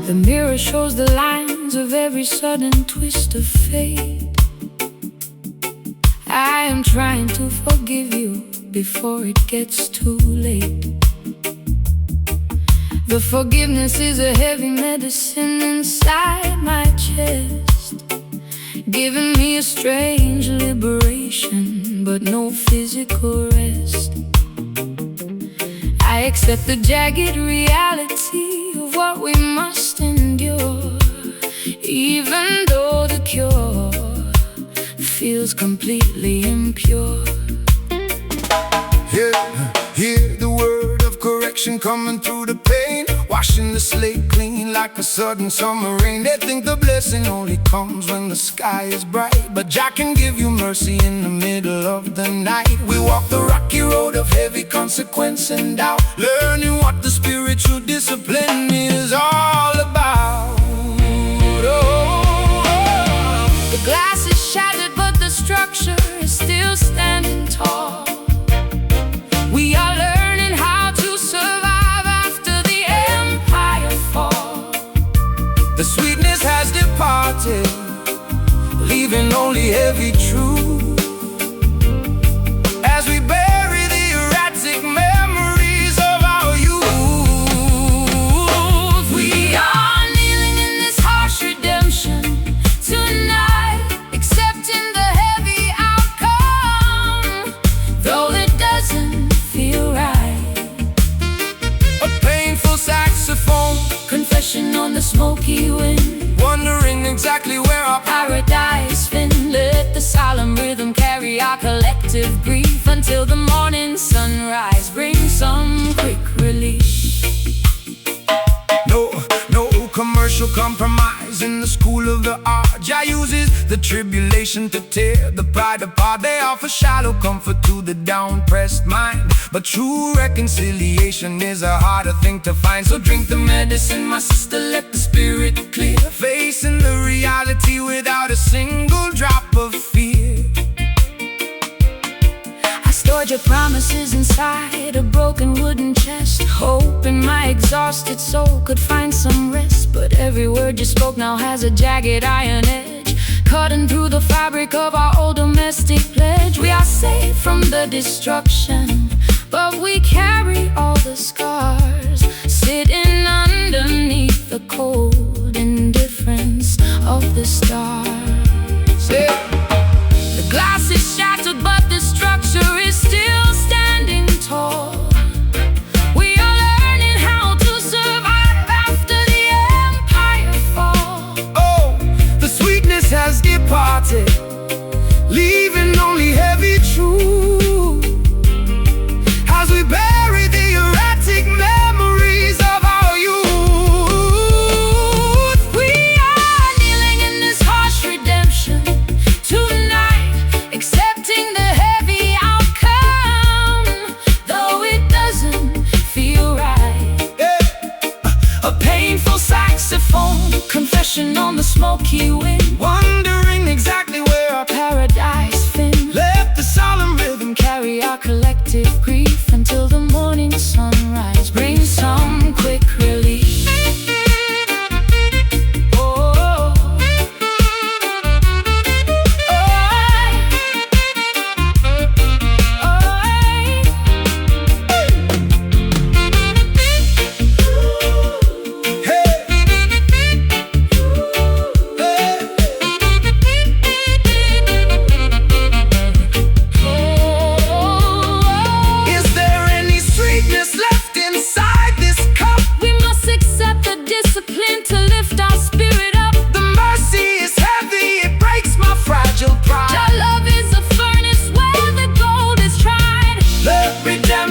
The mirror shows the lines of every sudden twist of fate. I am trying to forgive you before it gets too late. The forgiveness is a heavy medicine inside my chest, giving me a strange liberation, but no physical rest. I accept the jagged reality of what we must endure, even though the cure feels completely impure. Hear the word of correction coming through the pain, washing the slate clean like a sudden summer rain. They think the blessing only comes when the sky is bright, but Jah can give you mercy in the middle of the night. We walk the rocky road of heavy consequence and doubt, learning what the spiritual discipline is all about. The glass is shattered, but the structure is still standing tall. We are learning how to survive after the empire fall. The sweetness has departed, leaving only heavy truth, as we bury the erratic memories of our youth. We are kneeling in this harsh redemption tonight, accepting the heavy outcome, though it doesn't feel right. A painful saxophone, Confession on the smoky wind, wondering exactly where our paradise been. Let the solemn rhythm carry our collective grief until the morning sunrise brings some quick relief. No commercial compromise in the school of the art. Jah uses the tribulation to tear the pride apart. They offer shallow comfort to the down-pressed mind, but true reconciliation is a harder thing to find. So drink the medicine, my sister, let the spirit clear, facing the reality without a single drop of fear. I stored your promises inside a broken wooden chest, hoping my exhausted soul could find some rest. But every word you spoke now has a jagged iron edge, cutting through the fabric of our old domestic pledge. We are safe from the destruction, but we carry all the scars, sitting underneath the cold indifference of the stars. The glass is shattered, but the structure is still standing tall. We are learning how to survive after the empire fall. Oh, the sweetness has departed, leaving only heavy truth, as we bury the erratic memories of our youth. We are kneeling in this harsh redemption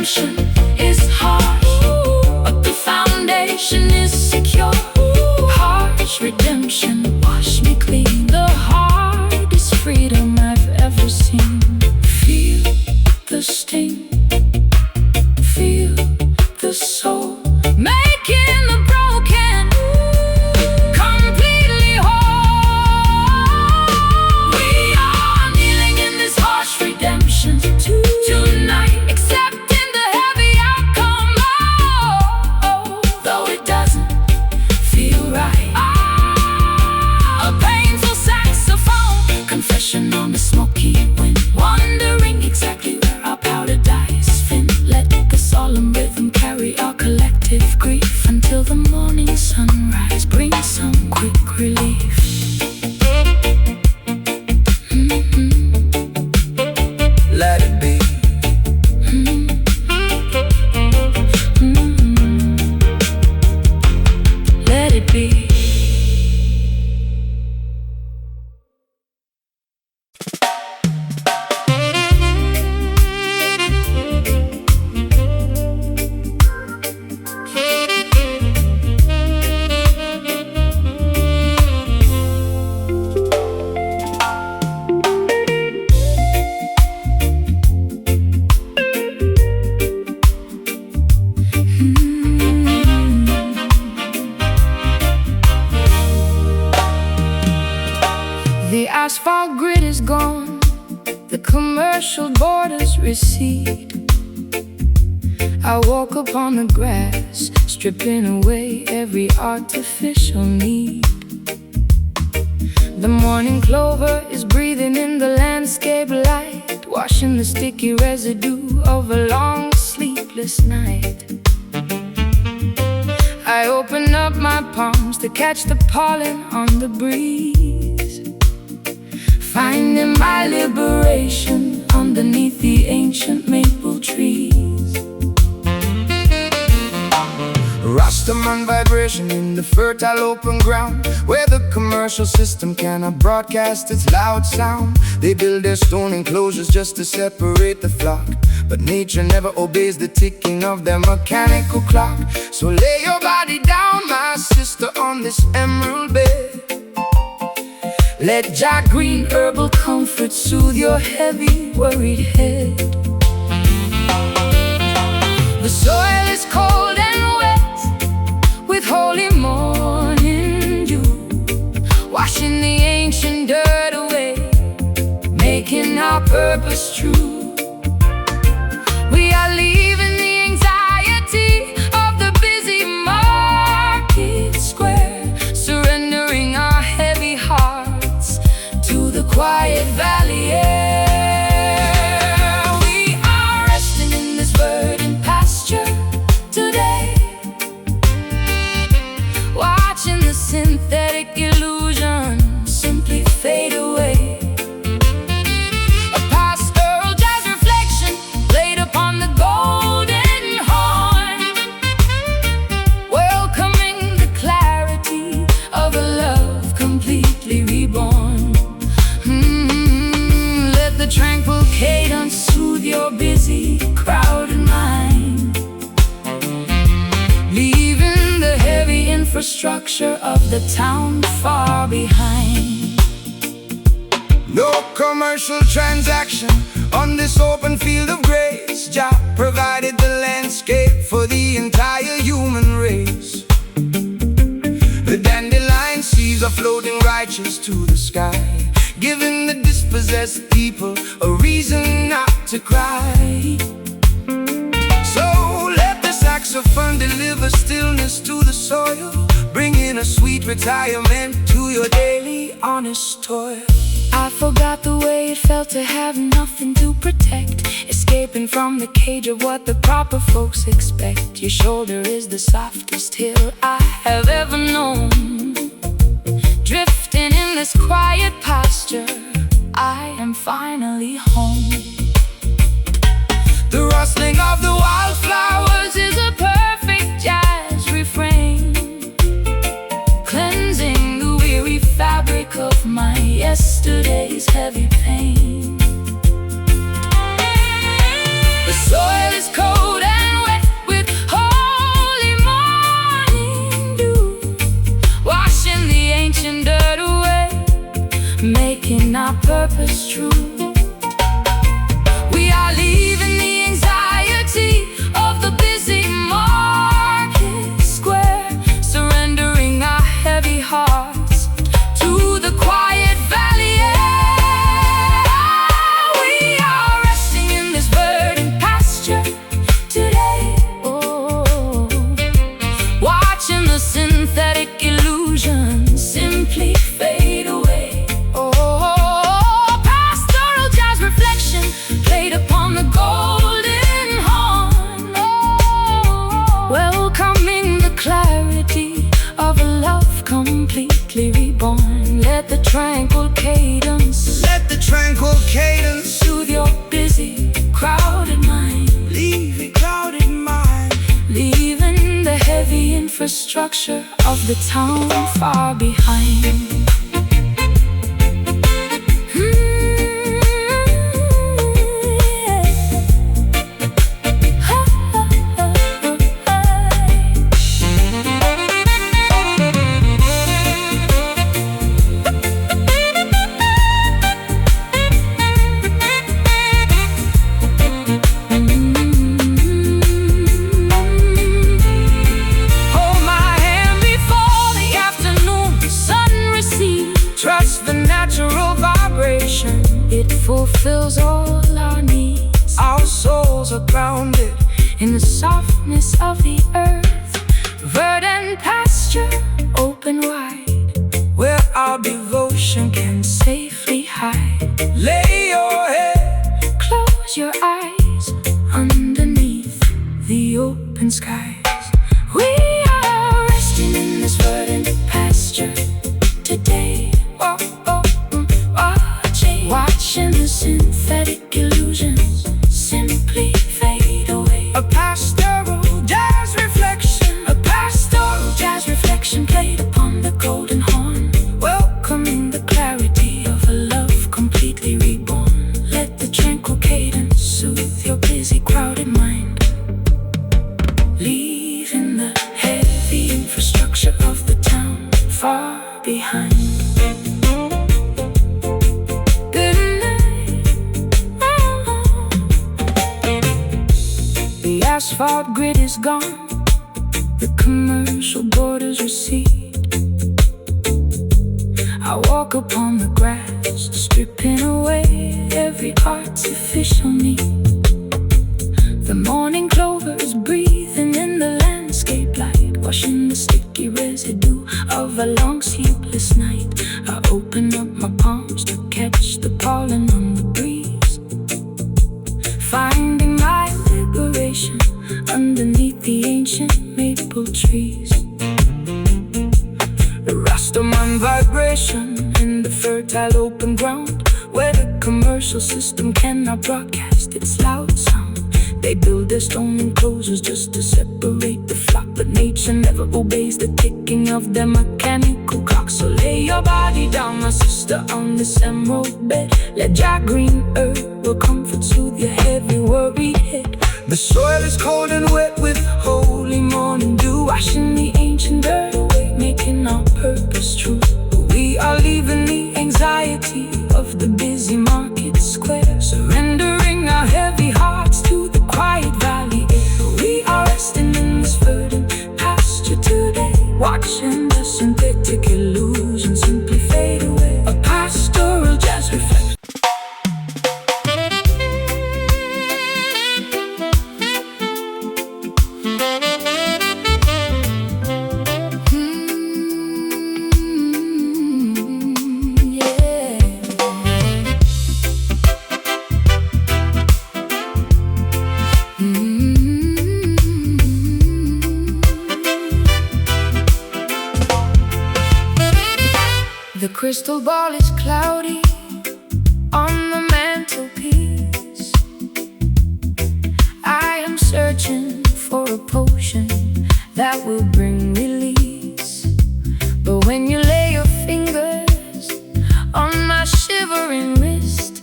redemption is harsh, but the foundation is secure. Harsh redemption, wash me clean. The hardest freedom I've ever seen. Feel the sting, feel the soul, making the broken completely whole. We are kneeling in this harsh redemption tonight, accepting the heavy outcome. Oh, though it doesn't feel right. A painful saxophone confession on the smoky wind, wondering exactly where our powder dies fin. Let the solemn rhythm carry our collective grief until the morning sunrise brings some quick relief. Let it be. Let it be. The asphalt grid is gone, the commercial borders recede. I walk upon the grass, stripping away every artificial need. The morning clover is breathing in the landscape light, washing the sticky residue of a long sleepless night. I open up my palms to catch the pollen on the breeze, finding my liberation underneath the ancient maple trees. Rastaman vibration in the fertile open ground, where the commercial system cannot broadcast its loud sound. They build their stone enclosures just to separate the flock, but nature never obeys the ticking of their mechanical clock. So lay your body down, my sister, on this emerald bed. Let Jack Green herbal comfort soothe your heavy, worried head. The soil is cold and wet with holy morning dew, washing the ancient dirt away, making our purpose true. We are leaving the anxiety of the busy market square, surrendering our heavy hearts to the quiet valley air. We are resting in this verdant pasture today, watching the synthetic illusion simply fade away. A pastoral jazz reflection played upon the golden horn, welcoming the clarity of a love completely reborn. Let the tranquil cadence soothe your busy, crowded mind, leaving the heavy infrastructure of the town far behind. No commercial transaction on this open field of grace. Jah provided the landscape for the entire human race. The dandelion seas are floating righteous to the sky, giving the dispossessed people a reason not to cry. So let the saxophone deliver stillness to the soil, bringing a sweet retirement to your daily honest toil. I forgot the way it felt to have nothing to protect, escaping from the cage of what the proper folks expect. Your shoulder is the softest hill I have ever known, drifting in this quiet pasture, I am finally home. The rustling of the Wildflowers is a perfect jazz refrain, cleansing the weary fabric of my yesterday's heavy pain. The soil is cold purpose true. We are leaving the anxiety of the busy market square, surrendering our heavy hearts to the quiet valley air. We are resting in this verdant pasture today, watching the synthetic illusions simply fade away. Pastoral jazz reflection played upon the golden horn, welcoming the clarity of a love completely reborn. Let the tranquil cadence soothe your busy, crowded mind. Leave it crowded mind. Leaving the heavy infrastructure of the town far behind. Hold my hand before the afternoon sun recedes. Trust the natural vibration, it fulfills all our needs. Our souls are grounded in the softness of the earth. Verdant pasture, open wide, where our devotion can safely hide. Lay your head. Close your eyes underneath the open skies. We are resting in this verdant pasture today, watching the synthetic illusions simply fade away. A pastoral jazz reflection played upon the golden horn, welcoming the clarity of a love completely reborn. Let the tranquil cadence soothe your busy, crowded mind, leaving the heavy infrastructure of the town far behind. Good night. The asphalt grid is gone, the commercial borders recede. I walk upon the grass, stripping away every artificial need. The morning clover is breathing in the landscape light, washing the sticky residue of a long sleepless night. I open up my palms to catch the pollen on the breeze, finding my liberation underneath the ancient maple trees. The Rastaman vibration in the fertile open ground, where the commercial system cannot broadcast its loud sound. They build their stone enclosures just to separate the flock, but nature never obeys the ticking of their mechanical clock. So lay your body down, my sister, on this emerald bed. Let Jah green earth will comfort, soothe your heavy worried head. The soil is cold and wet with holy morning dew, Washing the ancient dirt away, making our purpose true. We are leaving the anxiety of the busy market square, surrendering our heavy hearts to the quiet valley air. We are resting in this verdant pasture today, watching the synthetic illusions simply fade away. A pastoral jazz reflection. The crystal ball is cloudy on the mantelpiece. I am searching for a potion that will bring release. But when you lay your fingers on my shivering wrist,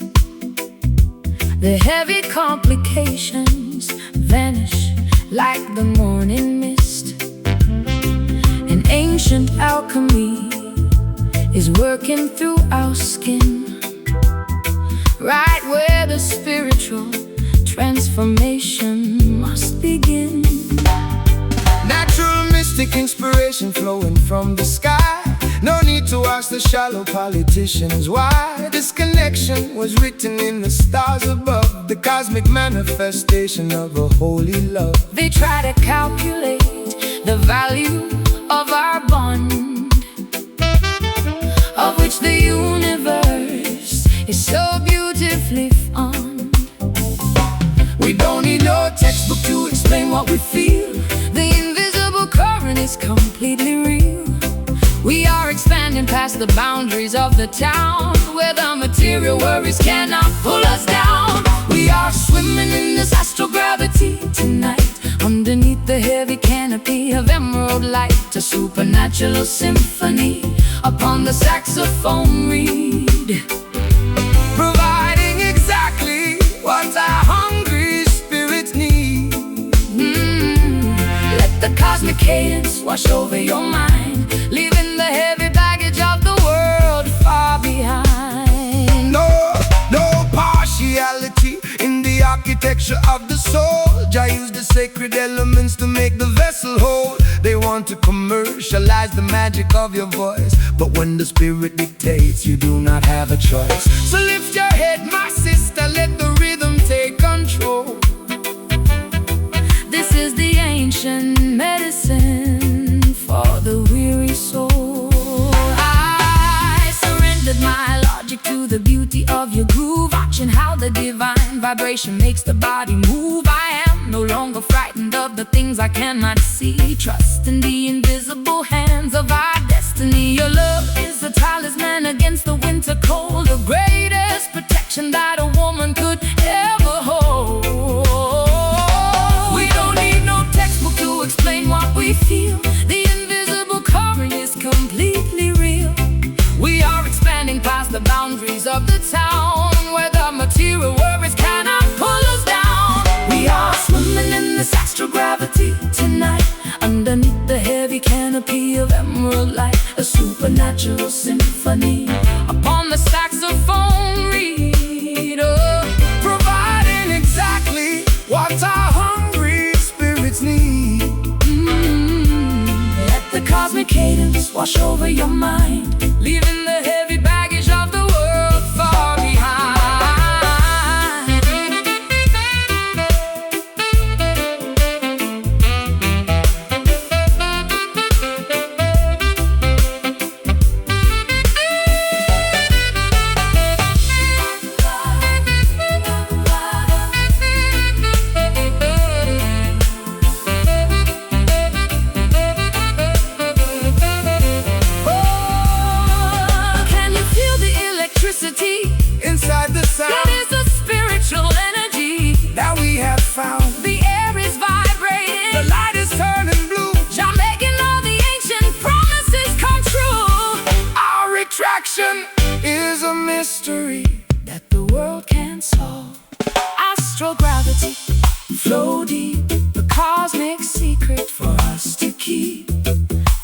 the heavy complications vanish like the morning mist. An ancient alchemy is working through our skin, right where the spiritual transformation must begin. Natural mystic inspiration flowing from the sky. No need to ask the shallow politicians why. This connection was written in the stars above, the cosmic manifestation of a holy love. They try to calculate the value of our bond, of which the universe is so beautifully fond. We don't need no textbook to explain what we feel. The invisible current is completely real. We are expanding past the boundaries of the town, where the material worries cannot pull us down. We are swimming in this astral gravity Tonight, underneath the heavy canopy of emerald light, a supernatural symphony upon the saxophone reed, providing exactly what our hungry spirits need. Let the cosmic cadence wash over your mind, leaving the heavy baggage of the world far behind. No partiality in the architecture of the soul. Jah used the sacred elements to make the vessel whole. They want to commercialize the magic of your voice, but when the spirit dictates, you do not have a choice. So lift your head, my sister, let the rhythm take control. This is the ancient medicine for the weary soul. I surrendered my logic to the beauty of your groove, watching how the divine vibration makes the body move. I am no longer frightened of the things I cannot see, trust in the invisible hands of our destiny. Your love is a talisman against the winter cold, the greatest protection that a woman could ever hold. We don't need no textbook to Explain what we feel. The invisible current is completely real. We are expanding past the boundaries of the town, where the material worries cannot pull us down. We are swimming in this astral gravity tonight, underneath the heavy canopy of emerald light, a supernatural symphony upon the saxophone reed, providing exactly what our hungry spirits need. Let the cosmic cadence wash over your mind, leaving the heavy baggage of the world far behind. Inside the sound, that is a spiritual energy that we have found. The air is vibrating, The light is turning blue. Jah making all the ancient promises come true. Our retraction is a mystery that the world can't solve. Astral gravity, flow deep, the cosmic secret for us to keep.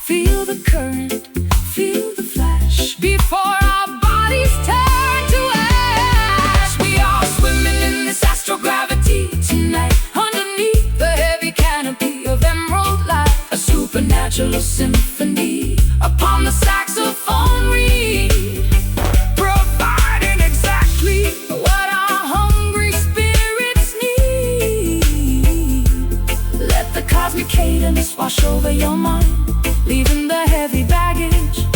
Feel the current, feel the flash, before our bodies turn to ash. We are swimming in this astral gravity tonight, underneath the heavy canopy of emerald light, a supernatural symphony upon the saxophone reed, providing exactly what our hungry spirits need. Let the cosmic cadence wash over your mind, leaving the heavy baggage